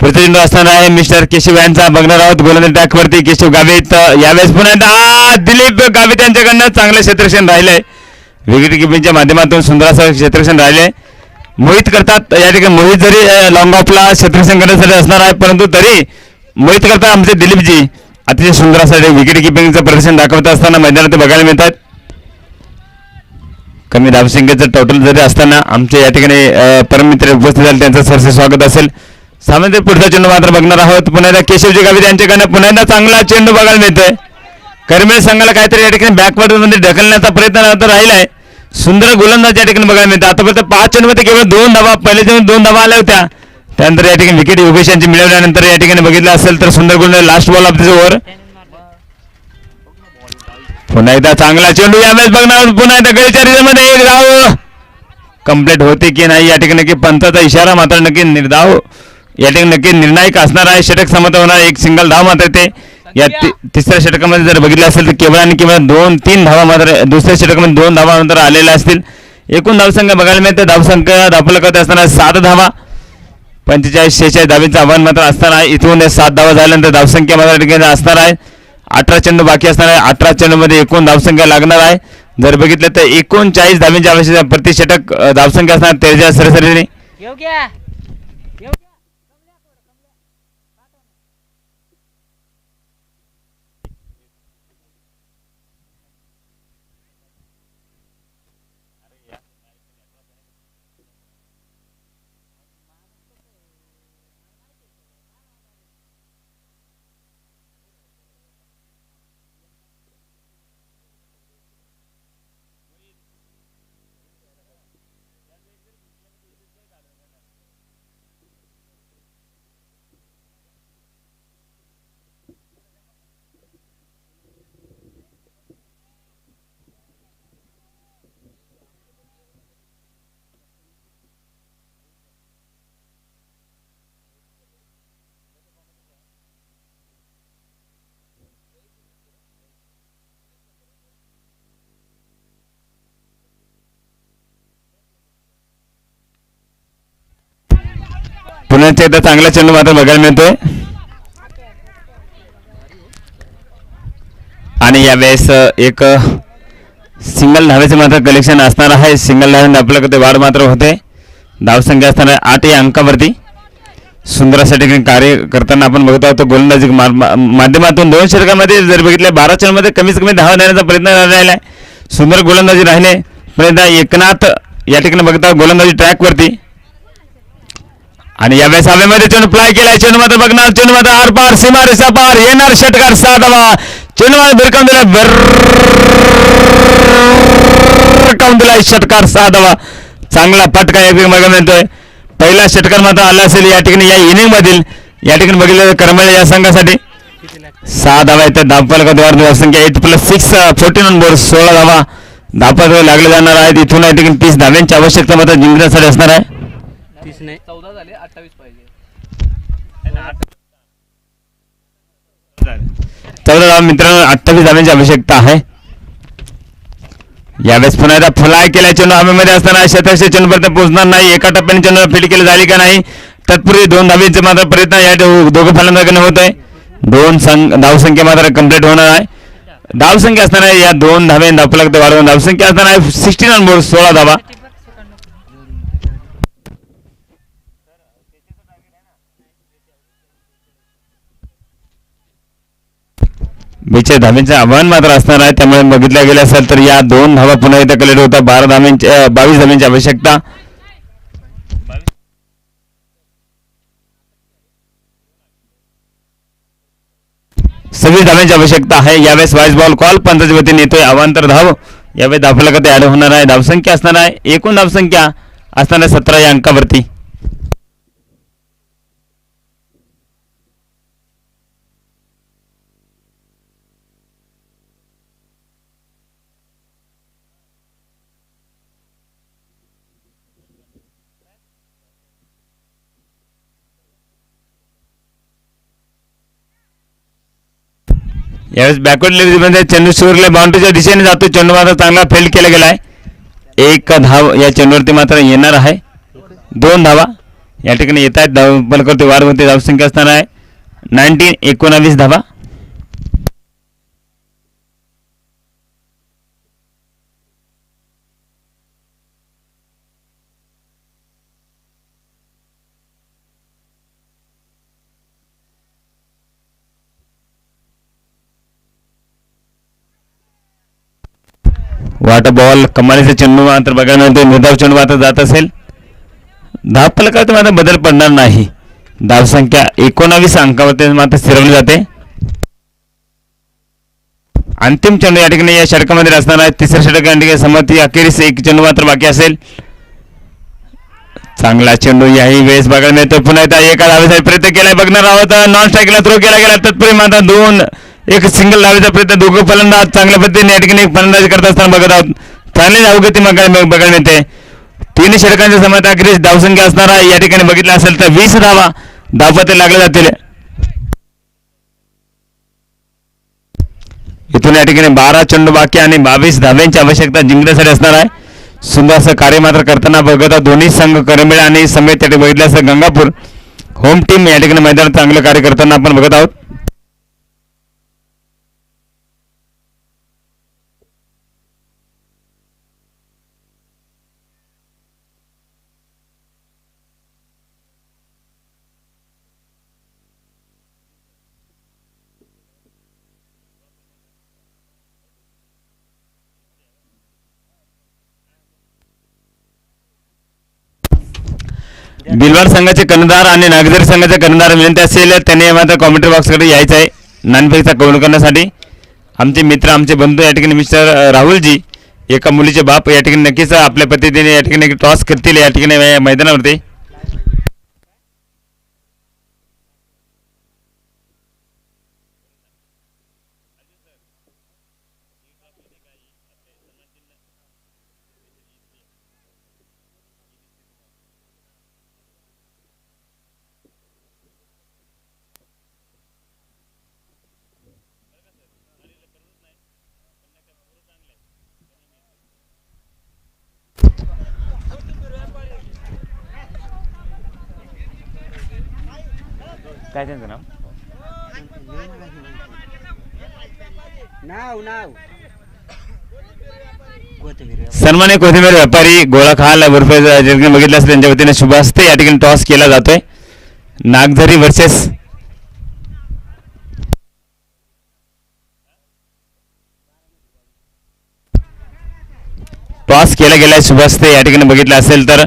प्रतिनिधी असताना आहे मिस्टर केशव यांचा बघणार आहोत. गोलंदाज ट्रॅकवरती केशव गावित. यावेळेस पुन्हा दिलीप गावित यांच्याकडनं चांगलं क्षेत्रक्षण राहिलंय. विकेट किपिंगच्या माध्यमातून सुंदर असं क्षेत्रक्षण राहिले. मोहित करतात या ठिकाणी. मोहित जरी लॉंग ऑफला क्षेत्रक्षण करण्यासाठी असणार आहे परंतु तरी मोहित करतात आमचे दिलीपजी अतिशय सुंदर असं विकेट किपिंगचं प्रदर्शन दाखवत असताना मैदानात बघायला मिळतात. कमी धावसंख्येचं टोटल जरी असताना आमचे या ठिकाणी परममित्र उपस्थित झाले त्यांचं सरसे स्वागत असेल. सामन्यात पुढचा चेंडू मात्र बघणार आहोत. पुन्हा एकदा केशवजी गावित यांच्याकडनं पुन्हा एकदा चांगला चेंडू बघायला मिळतोय. करमेळ संघाला काहीतरी या ठिकाणी बॅकवर्ड मध्ये ढकलण्याचा प्रयत्न राहिलाय. सुंदर गोलंदाज या ठिकाणी बघायला मिळतात. आतापर्यंत 5 चेंडूमध्ये केवळ 2 धावा पहिले चेंडू 2 धावा आल्या होत्या. त्यानंतर या ठिकाणी विकेट योगेश यांची मिळवल्यानंतर या ठिकाणी बघितलं असेल तर सुंदर गोलंदाज last ball of this over. पुन्हा एकदा चांगला चेंडू यावेळेस बघणार पुन्हा एकदा गळीच्या मध्ये एक धाव कंप्लीट होते की नाही या ठिकाणी नक्की पंचाचा इशारा मात्र नक्की निर्धाव या ठिकाणी नक्की निर्णायक असणार आहे. षटक समत होणार एक सिंगल धाव मात्र ते या तिसऱ्या षटकामध्ये जर बघितलं असेल तर केवळ आणि केवळ 2-3 धावा मात्र दुसऱ्या षटकामध्ये 2 धावा नंतर आलेल्या असतील. एकूण धावसंख्या बघायला मिळते धावसंख्या धावफलकात असताना 7 धावा 45-46 धावेचं आव्हान मात्र असणार आहे. इथून 7 धावा झाल्यानंतर धावसंख्या मात्र ठिकाणी असणार आहे. 18 चेंडू बाकी असणार आहे. 18 चेंडूमध्ये एकूण धावसंख्या लागणार आहे. जर बघितलं तर 39 धावांची आवश्यकता प्रति षटक धावसंख्या असणार 13 सरासरीने. पुन्हा एकदा चांगला चेंडू मात्र बघायला मिळतोय आणि यावेळेस एक सिंगल धावेचे मात्र कलेक्शन असणार आहे. सिंगल धावेने आपल्याकडे वाढ मात्र होते. धावसंख्या असणार आहे 8 या अंकावरती. सुंदर अशा ठिकाणी कार्य करताना आपण बघत आहोत गोलंदाजी माध्यमातून 2 षटकामध्ये जर बघितले 12 चेंडूमध्ये कमीत कमी धावा देण्याचा प्रयत्न राहिला आहे. सुंदर गोलंदाजी राहिले पण एकनाथ या ठिकाणी बघता गोलंदाजी ट्रॅकवरती आणि यावेळेस हवेमध्ये चेंडू फ्लाय केलाय. चेंडू मात्र बघणार चेंडू मात्र आरपार सीमा रेषा पार येणार षटकार 6 धावा. चेंडू मात्र भिरकावून दिलाय षटकार 6 धावा. चांगला फटका या ठिकाणी बघायला मिळतोय. पहिला षटकार मात्र आला असेल या ठिकाणी या इनिंग मधील या ठिकाणी बघितलं करमळे या संघासाठी 6 धावा येतात. धावफलकाद्वारे धावसंख्या 8+6 14 ऑन बोर्ड 16 धावा धावफलक लागले जाणार आहेत. इथून या ठिकाणी 30 धाव्यांची आवश्यकता मात्र जिंकण्यासाठी असणार आहे. 14 झाले 28 पाहिजे. 14 धावा मित्रांनो 28 धाव्यांची आवश्यकता आहे. यावेळेस पुन्हा एकदा फ्लाय केला चेंडू हवेमध्ये असताना शतकशे चेंडूपर्यंत पोहोचणार नाही. एका टप्प्याने चेंडू फील्ड केली झाली का नाही तत्पूर्वी 2 धावेचे मात्र प्रयत्न या दोघं फलंदाजांकडून होत आहे. 2 धावसंख्या मात्र कंप्लीट होणार आहे. धावसंख्या असताना या 2 धावे धावफलक वाढवून धावसंख्या असताना 16 ऑन बोर्ड 16 धावा. बीचे धावेचे आव्हान मात्र असणार आहे. त्यामुळे बघितलं गेलं असेल तर या 2 धावा पुन्हा इथे कलेक्ट होता. 22 धाव्यांची आवश्यकता. सव्वीस धाव्यांची आवश्यकता आहे. यावेळेस वाईस बॉल कॉल पंचाच्या वतीने येतोय. अवांतर धाव यावेळेस धावफलकात ऍड होणार आहे. धावसंख्या असणार आहे एकूण धावसंख्या असणार 17 या अंकावरती. यावेळेस बॅकवर्ड लेव्हलमध्ये चेंडू शिवरले बाउंड्रीच्या दिशेने जातो. चेंडू मात्र चांगला फील्ड केला गेलाय. 1 धाव या चेंडूवरती मात्र येणार आहे. 2 धावा या ठिकाणी येत आहेत. धावफलकावरती वाढ होते. धावसंख्या असणार आहे 19 धावा. वाट बॉल कमालीचा चेंडू मात्र बघायला मिळतो. निर्धाव चेंडू मात्र जात असेल. धावफलकात मात्र बदल पडणार नाही. धावसंख्या 19 अंकावरती मात्र स्थिरवली जाते. अंतिम चेंडू या ठिकाणी या षटकामध्ये असणार आहे. तिसऱ्या षटक या ठिकाणी समती अखेरीस 1 चेंडू मात्र बाकी असेल. चांगला चेंडू याही वेळेस बघायला मिळतो. पुन्हा एकदा एका धावेसाठी प्रयत्न केलाय बघणार आहोत. नॉन स्ट्राईकला थ्रो केला गेला तत्पूर्वी मात्र 2 एक सिंगल धावेचा प्रयत्न. दोघं फलंदाज चांगल्या पद्धतीने या ठिकाणी फलंदाजी करत असताना बघत आहोत. चांगली धावगती बघायला मिळते. तिन्ही षटकांच्या समात अखेरीस धावसंख्या असणारा या ठिकाणी बघितला असेल तर 20 धावा धावपत्ते लागले जातील. इथून या ठिकाणी 12 चेंडू बाकी आणि 22 धाव्यांची आवश्यकता जिंकण्यासाठी असणार आहे. सुंदर असं कार्य मात्र करताना बघत आहोत दोन्ही संघ करंबेळ आणि समेत त्या ठिकाणी बघितलं असं गंगापूर होम टीम या ठिकाणी मैदानात चांगलं कार्य करताना आपण बघत आहोत. बिलवाड संघाचे कर्णधार आणि नागझरी संघाचे कर्णधार विनंती असेल त्यांनी मात्र कॉमेंट्री बॉक्सकडे यायचं आहे नाणेफेकीचा कौल करण्यासाठी. आमचे मित्र आमचे बंधू या ठिकाणी मिस्टर राहुलजी एका मुलीचे बाप या ठिकाणी नक्कीच आपल्या पद्धतीने या ठिकाणी टॉस करतील या ठिकाणी मैदानावरती. काय त्यांचं नाव सन्मान्य कोथिंबीर व्यापारी गोळाखाल रुपये बघितलं असं त्यांच्या वतीने शुभ असते या ठिकाणी टॉस केला जातोय. नागझरी वर्सेस टॉस केला गेलाय शुभ असते या ठिकाणी बघितलं असेल तर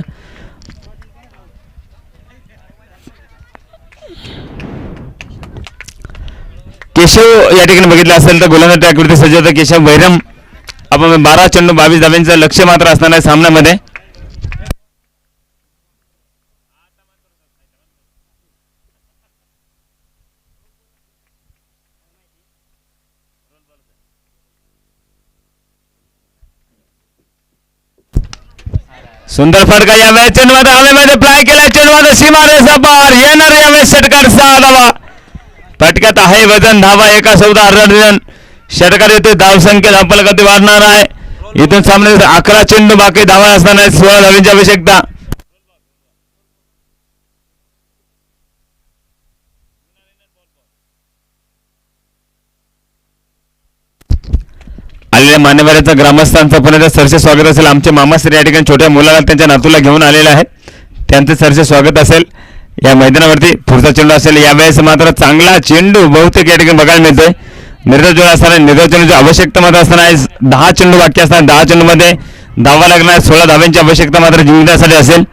केशव या ठिकाणी बघितलं असेल तर गोलंदाज ट्रॅकवरती सज्ज होता केशव बैरम. आपण 12 चेंडू 22 धाव्यांचं लक्ष मात्र असणार आहे सामन्यामध्ये. सुंदर फटका या चेंडूमध्ये हवेमध्ये फ्लाय केला. चेंडूमध्ये सीमारेषा पार येणार यावेळेस षटकार 6 धावा. फटक्यात आहे वजन धावा एका 14 रन षटकार येते. धावसंख्या धावफलकावरती वाढणार आहे. इथून सामने 11 चेंडू बाकी धावा असताना 16 धावांची आवश्यकता. आलेल्या मान्यवरांचा ग्रामस्थांचं पुन्हा सरसे स्वागत असेल. आमचे मामाश्री या ठिकाणी छोट्या मुलाला त्यांच्या नातूला घेऊन आलेले आहेत. त्यांचं सरसे स्वागत असेल या मैदानावरती. पुढचा चेंडू असेल यावेळेस मात्र चांगला चेंडू बहुतेक या ठिकाणी बघायला मिळतोय. निर्धाव असताना निर्धाव चेंडूची आवश्यकता मात्र असताना 10 चेंडू बाकी असताना 10 चेंडूमध्ये धावा लागणार. 16 धाव्यांची आवश्यकता मात्र जिंकण्यासाठी असेल.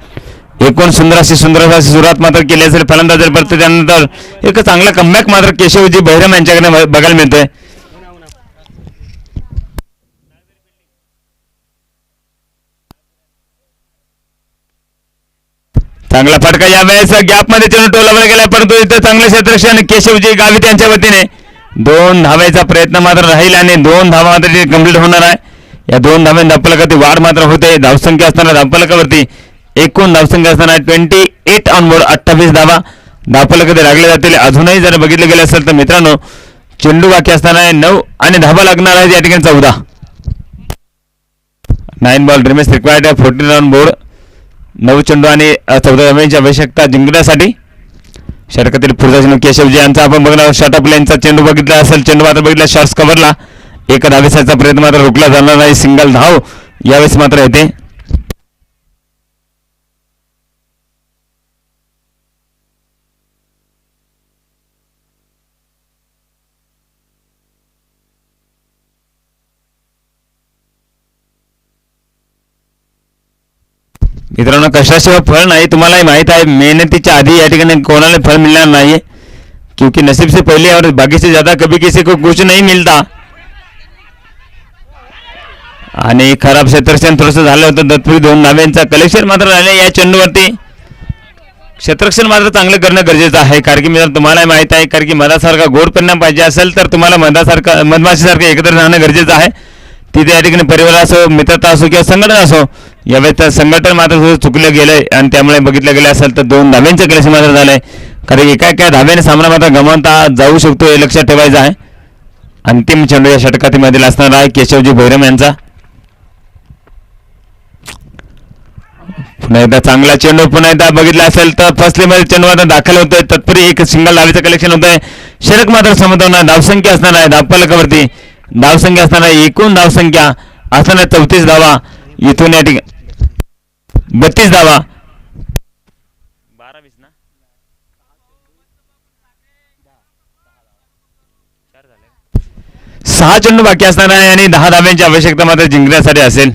एकूण सुंदर अशी सुरुवात मात्र केली असेल फलंदाज परत त्यानंतर एक चांगला कमबॅक मात्र केशवजी बैरम यांच्याकडे बघायला मिळतोय. चांगला फटका यावेळेस गॅपमध्ये चेंडू टोलावर गेला परंतु इथे चांगले क्षेत्ररक्षण केशवजी गावित यांच्या वतीने 2 धावायचा प्रयत्न मात्र राहील आणि 2 धावा मात्र कंप्लीट होणार आहे. या 2 धाव्यां धावफलकावरती वाढ मात्र होते. धावसंख्या असताना धावफलकावरती एकूण धावसंख्या असताना 28 ऑन बोर्ड 28 धावा धावफलकावरती लागले जातील. अजूनही जर बघितलं गेलं असेल तर मित्रांनो चेंडू बाकी असताना 9 आणि धावा लागणार आहेत या ठिकाणी 14. 9 ball remains required 14 on board. 9 चेंडू आणि 14 धावांची आवश्यकता जिंकण्यासाठी. षटकातील पुढचा चेंडू केशवजी यांचा आपण बघणार शॉर्ट ऑफ लाईनचा चेंडू बघितला असेल. चेंडू मात्र बघितला शॉर्ट्स कव्हरला. एका धावेचा प्रयत्न मात्र रोखला जाणार नाही. सिंगल धाव यावेळेस मात्र येते. मित्रांनो कष्टाशिवाय फळ नाही. तुम्हालाही माहित आहे मेहनतीच्या आधी या ठिकाणी कोणाला फळ मिळणार नाही क्योंकि नसीब से पहले और बाकी से ज्यादा कभी किसी को कुछ नहीं मिलता. आणि खराब क्षेत्रक्षण थोडंसं झालं होतं. तत्पूर्वी 2 धाव्यांचा कलेक्शन मात्र राहिले या चेंडूवरती. क्षेत्ररक्षण मात्र चांगलं करणं गरजेचं आहे. कारण की मित्रांनो तुम्हाला माहीत आहे, कारण की मधासारखा गोड परिणाम पाहिजे असेल तर तुम्हाला मधमाशीसारखं एकत्र राहणं गरजेचं आहे. तिथे या ठिकाणी परिवार असो, मित्रता असो किंवा संघटन असो, यावेळेस तर संघटन मात्र थोडं चुकलं गेलं आहे आणि त्यामुळे बघितलं गेलं असेल तर 2 धाब्यांचं कलेक्शन मात्र झालं आहे. कारण एका धाब्याने सामना मात्र गमावता जाऊ शकतो हे लक्षात ठेवायचं आहे. अंतिम चेंडू या षटकातील असणार आहे केशवजी भैरम यांचा. पुन्हा एकदा चांगला चेंडू, पुन्हा एकदा बघितला असेल तर फसलीमध्ये चेंडू आता दाखल होतोय. तत्पूर्वी एक सिंगल धावेचं कलेक्शन होत आहे. षटक मात्र समजवणार. धावसंख्या असणार आहे धावफलकावरती, धावसंख्या असणार आहे एकूण धावसंख्या असणार आहे 34 धावा. इथून या ठिकाणी 32 धावा. 6 चेंडू बाकी असणार आहे आणि 10 धाव्यांची आवश्यकता मात्र जिंकण्यासाठी असेल.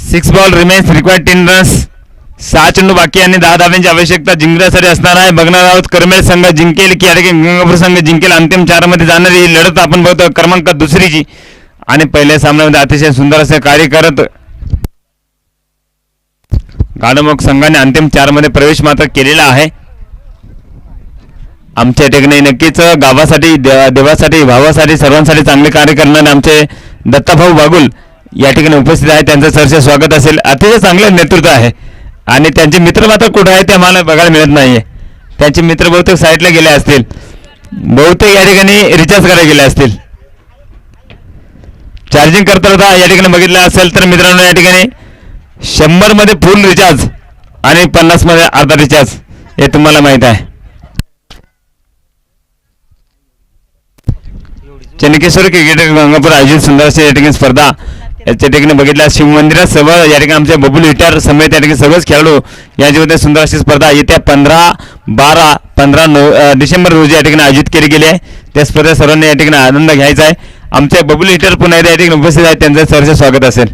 Six ball remains required 10 runs. 6 चेंडू बाकी आणि 10 धाव्यांची आवश्यकता जिंकण्यासाठी असणार आहे. बघणार आहोत करमेल संघ जिंकेल की गंगापूर संघ जिंकेल. अंतिम 4 मध्ये जाणारी ही लढत आपण बघतो क्रमांक 2ची आणि पहिल्या सामन्यामध्ये अतिशय सुंदर असे कार्य करत गाडमुख संघाने अंतिम 4 मध्ये प्रवेश मात्र केलेला आहे. आमच्या ठिकाणी नक्कीच गावासाठी, देवासाठी, भावासाठी, सर्वांसाठी चांगले कार्य करणारे आमचे दत्ताभाऊ बागुल या ठिकाणी उपस्थित आहे. त्यांचं सरसे स्वागत असेल. अतिशय चांगलं नेतृत्व आहे आणि त्यांचे मित्र मात्र कुठे आहे ते आम्हाला बघायला मिळत नाहीये. त्यांचे मित्र बहुतेक साईडला गेले असतील, बहुतेक या ठिकाणी रिचार्ज करायला गेले असतील. चार्जिंग करता होता या ठिकाणी बघितलं असेल तर मित्रांनो या ठिकाणी 100 मध्ये फुल रिचार्ज आणि 50 मध्ये अर्धा रिचार्ज हे तुम्हाला माहित आहे. चन्नकेश्वर क्रिकेट गंगापूर आयोजित सुंदर अशी या ठिकाणी स्पर्धा याच्या ठिकाणी बघितल्या शिवमंदिरात सर्व या ठिकाणी आमचे बबुल हिटर समेत या ठिकाणी सर्वच खेळाडू याच्यामध्ये सुंदर अशी स्पर्धा येत्या 15, 12, 15 डिसेंबर रोजी या ठिकाणी आयोजित केली गेली आहे. त्या स्पर्धेत सर्वांनी या ठिकाणी आनंद घ्यायचा आहे. आमचे बबुल हिटर पुन्हा एकदा या ठिकाणी उपस्थित आहेत, त्यांचं सहर्ष स्वागत असेल.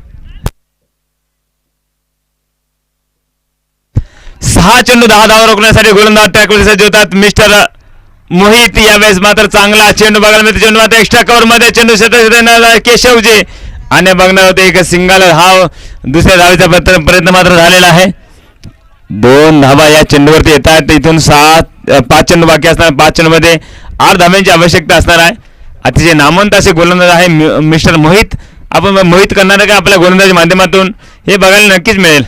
6 चेंडू 10 धावा रोखण्यासाठी गोलंदाज ट्रॅकवर सज्ज होतात. मिस्टर मोहित यावेळेस मात्र चांगला चेंडू बघायला मिळतो. चेंडू मात्र एक्स्ट्रा कव्हर मध्ये चेंडू केशवजी आणि बघणार होते एक सिंगल हाव दुसऱ्या धावेचा प्रयत्न मात्र झालेला आहे. 2 धावा या चेंडूवरती येत आहेत. इथून 5 चेंडू बाकी असणार. 5 चेंडूमध्ये 8 धाव्यांची आवश्यकता असणार आहे. अतिशय नामवंत असे गोलंदाज आहे मिस्टर मोहित. आपण मोहित करणार का आपल्या गोलंदाजी माध्यमातून हे बघायला नक्कीच मिळेल.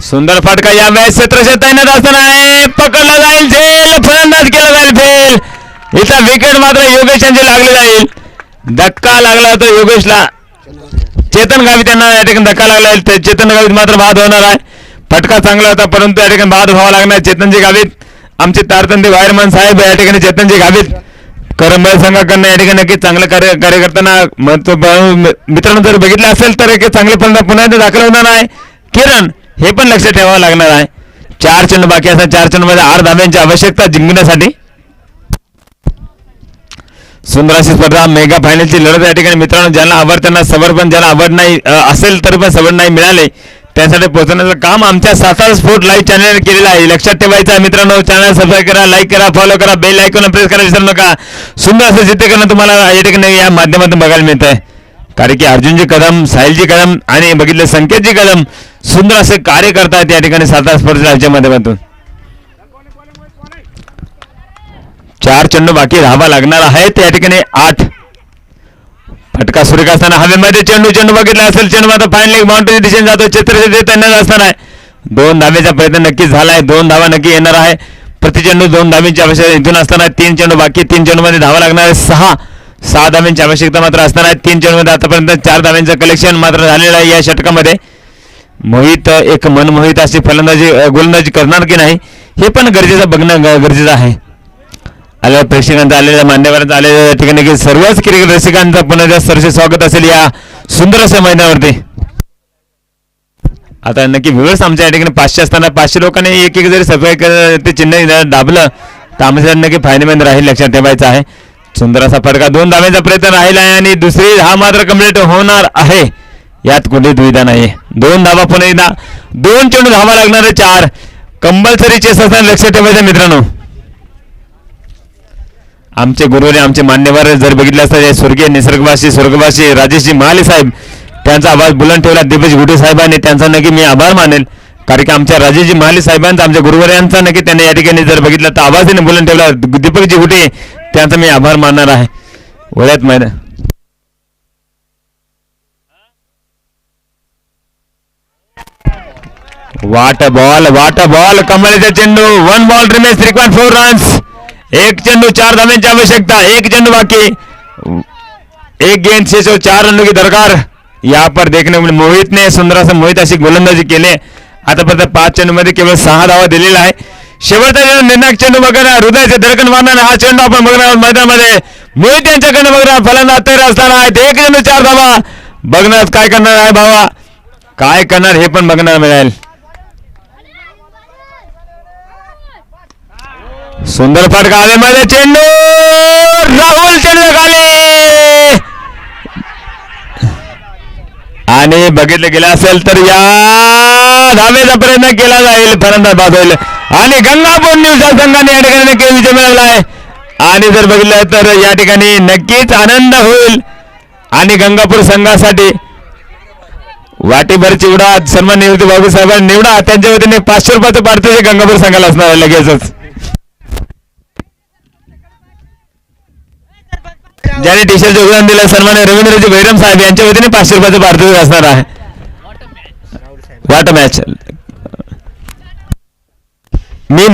सुंदर फटका यावेळेस क्षेत्रक्षेत्र तैनात असताना आहे. पकडला जाईल, झेल फलंदाज केला जाईल, फेल. इथला विकेट मात्र योगेश यांची लागली जाईल. धक्का लागला होता योगेशला. चेतन गावित यांना या ठिकाणी धक्का लागला. चेतन गावित मात्र बाद होणार आहे. फटका चांगला होता परंतु या ठिकाणी बाद व्हावा लागणार. चेतनजी गावित आमचे तारतंदी वायरमन साहेब या ठिकाणी चेतनजी गावित करंबळ संघाकडनं या ठिकाणी नक्कीच चांगलं कार्य करताना मित्रांनो जर बघितलं असेल तर एक चांगले पुन्हा एकदा दाखल होणार आहे. किरण हे पण लक्षात ठेवावं लागणार आहे. 4 चेंडू बाकी असतात. 4 चेंडूमध्ये 8 धाव्यांची आवश्यकता जिंकण्यासाठी. सुंदर अशी स्पर्धा मेगा फायनलची लढत या ठिकाणी मित्रांनो ज्यांना आवडताना सवड पण ज्यांना आवड नाही असेल तर पण सवड नाही मिळाले त्यासाठी पोहोचवण्याचं काम आमच्या सातारा स्पोर्ट लाईव्ह चॅनल केलेलं आहे. लक्षात ठेवायचं आहे मित्रांनो. चॅनल सबस्क्राईब करा, लाईक करा, फॉलो करा, बेल आयकॉन प्रेस करा विसरू नका. सुंदर असं चित्रीकरण तुम्हाला या ठिकाणी या माध्यमातून बघायला मिळत आहे. कारण की अर्जुनजी कदम, साहिलजी कदम आणि बघितले संकेतजी कदम सुंदर असे कार्य करतात या ठिकाणी सातारा स्पोर्ट्स लाईव्हच्या माध्यमातून. 4 चेंडू बाकी धावा लागणार आहेत या ठिकाणी 8. फटका सुरेख असताना हवेमध्ये चेंडू बघितला असेल. चेंडू मात्र फायनली बाउंड्री दिशेने जातो. क्षेत्रक्षेत्र तैनात असणार आहे. 2 धावेचा प्रयत्न नक्कीच झाला आहे. 2 धावा नक्की येणार आहे. प्रति चेंडू 2 धावेची आवश्यकता इथून असताना 3 चेंडू बाकी. 3 चेंडूमध्ये धावा लागणार आहे 6 धाव्यांची आवश्यकता मात्र असणार आहे. 3 चेंडूमध्ये आतापर्यंत 4 धाव्यांचं कलेक्शन मात्र झालेलं आहे. या षटकामध्ये मोहित एक मनमोहित अशी गोलंदाजी करणार की नाही हे पण गरजेचं बघणं गरजेचं आहे. आलेल्या प्रेक्षकांचं आलेल्या मान्यवरांचं आलेल्या या ठिकाणी की सर्वच क्रिकेट रसिकांचं पुन्हा सरसे स्वागत असेल या सुंदर अशा मैदानावरती. आता नक्की व्ह्यूअर्स आमच्या या ठिकाणी 500 असताना 500 लोकांनी एक एक जरी सबस्क्राईब ते चिन्ह दाबलं तर आमच्या नक्की फायदेमंद राहील, लक्षात ठेवायचं आहे. सुंदर असा फटका 2 धाब्यांचा प्रयत्न राहिला आहे आणि दुसरी हा मात्र कंप्लीट होणार आहे, यात कुठे दुविधा नाही. 2 धावा पुन्हा एकदा 2 चेंडू धावा लागणार आहे, 4 कंपल्सरी चेस असताना लक्षात ठेवायचं मित्रांनो. आमचे गुरुवारी आमचे मान्यवर जर बघितले असता स्वर्गीय निसर्गवासी स्वर्गवासी राजेशजी महाले साहेब, त्यांचा आवाज बुलंद ठेवला दिपेश गुटे साहेबांनी, त्यांचा नक्की मी आभार मानेल. कारण की आमच्या राजेशजी महाले साहेबांचा आमच्या गुरुवाऱ्यांचा नक्की त्यांनी या ठिकाणी जर बघितलं तर आवाजाने बुलंद ठेवला दीपकजी गुटे, त्यांचा मी आभार मानणार आहे. वळ्यात मैदान वाट बॉल कमळचा चेंडू 1 बॉल रिमेन्स रिक्वायर्ड 4 रन्स. 1 चेंडू 4 धाव्यांची आवश्यकता, 1 चेंडू बाकी, 1 गेंद शेष और 4 रनों की दरकार. यहाँ पर देखने को मोहित ने सुंदर से मोहित अशी गोलंदाजी केली. आतापर्यंत 5 चेंडू मध्ये केवळ 6 धावा दिलेला आहे. शेवटचा निर्णायक चेंडू बघणार, हृदयाचे धडकन मारणार हा चेंडू आपण बघणार मैदानामध्ये. मोहित यांच्याकडे बघणार, फलंदाज तयार असताना आहेत. 1 चेंडू 4 धावा. बघणार काय करणार आहे भावा, काय करणार हे पण बघणार मिळेल. सुंदर फटका आलेमध्ये चेंडू, राहुल चेंडू खाली आणि बघितलं गेलं असेल तर या धावेचा प्रयत्न केला जाईल, फलंदाज बाद होईल आणि गंगापूर न्यूज संघाने या ठिकाणी नक्की विजय मिळवला आहे. आणि जर बघितलं तर या ठिकाणी नक्कीच आनंद होईल आणि गंगापूर संघासाठी वाटीभर चिवडा सन्मान निवृत्ती बाबू साहेबांनी निवडा, त्यांच्या वतीने 500 रुपयाचं पारितोषिक गंगापूर संघाला असणार आहे लगेचच. ज्याने टी शर्ट योगदान दिलं सन्मान्य रवींद्रजी बैरम साहेब यांच्या वतीने 500 रुपयाचं पारितोषिक असणार आहे. What match. मी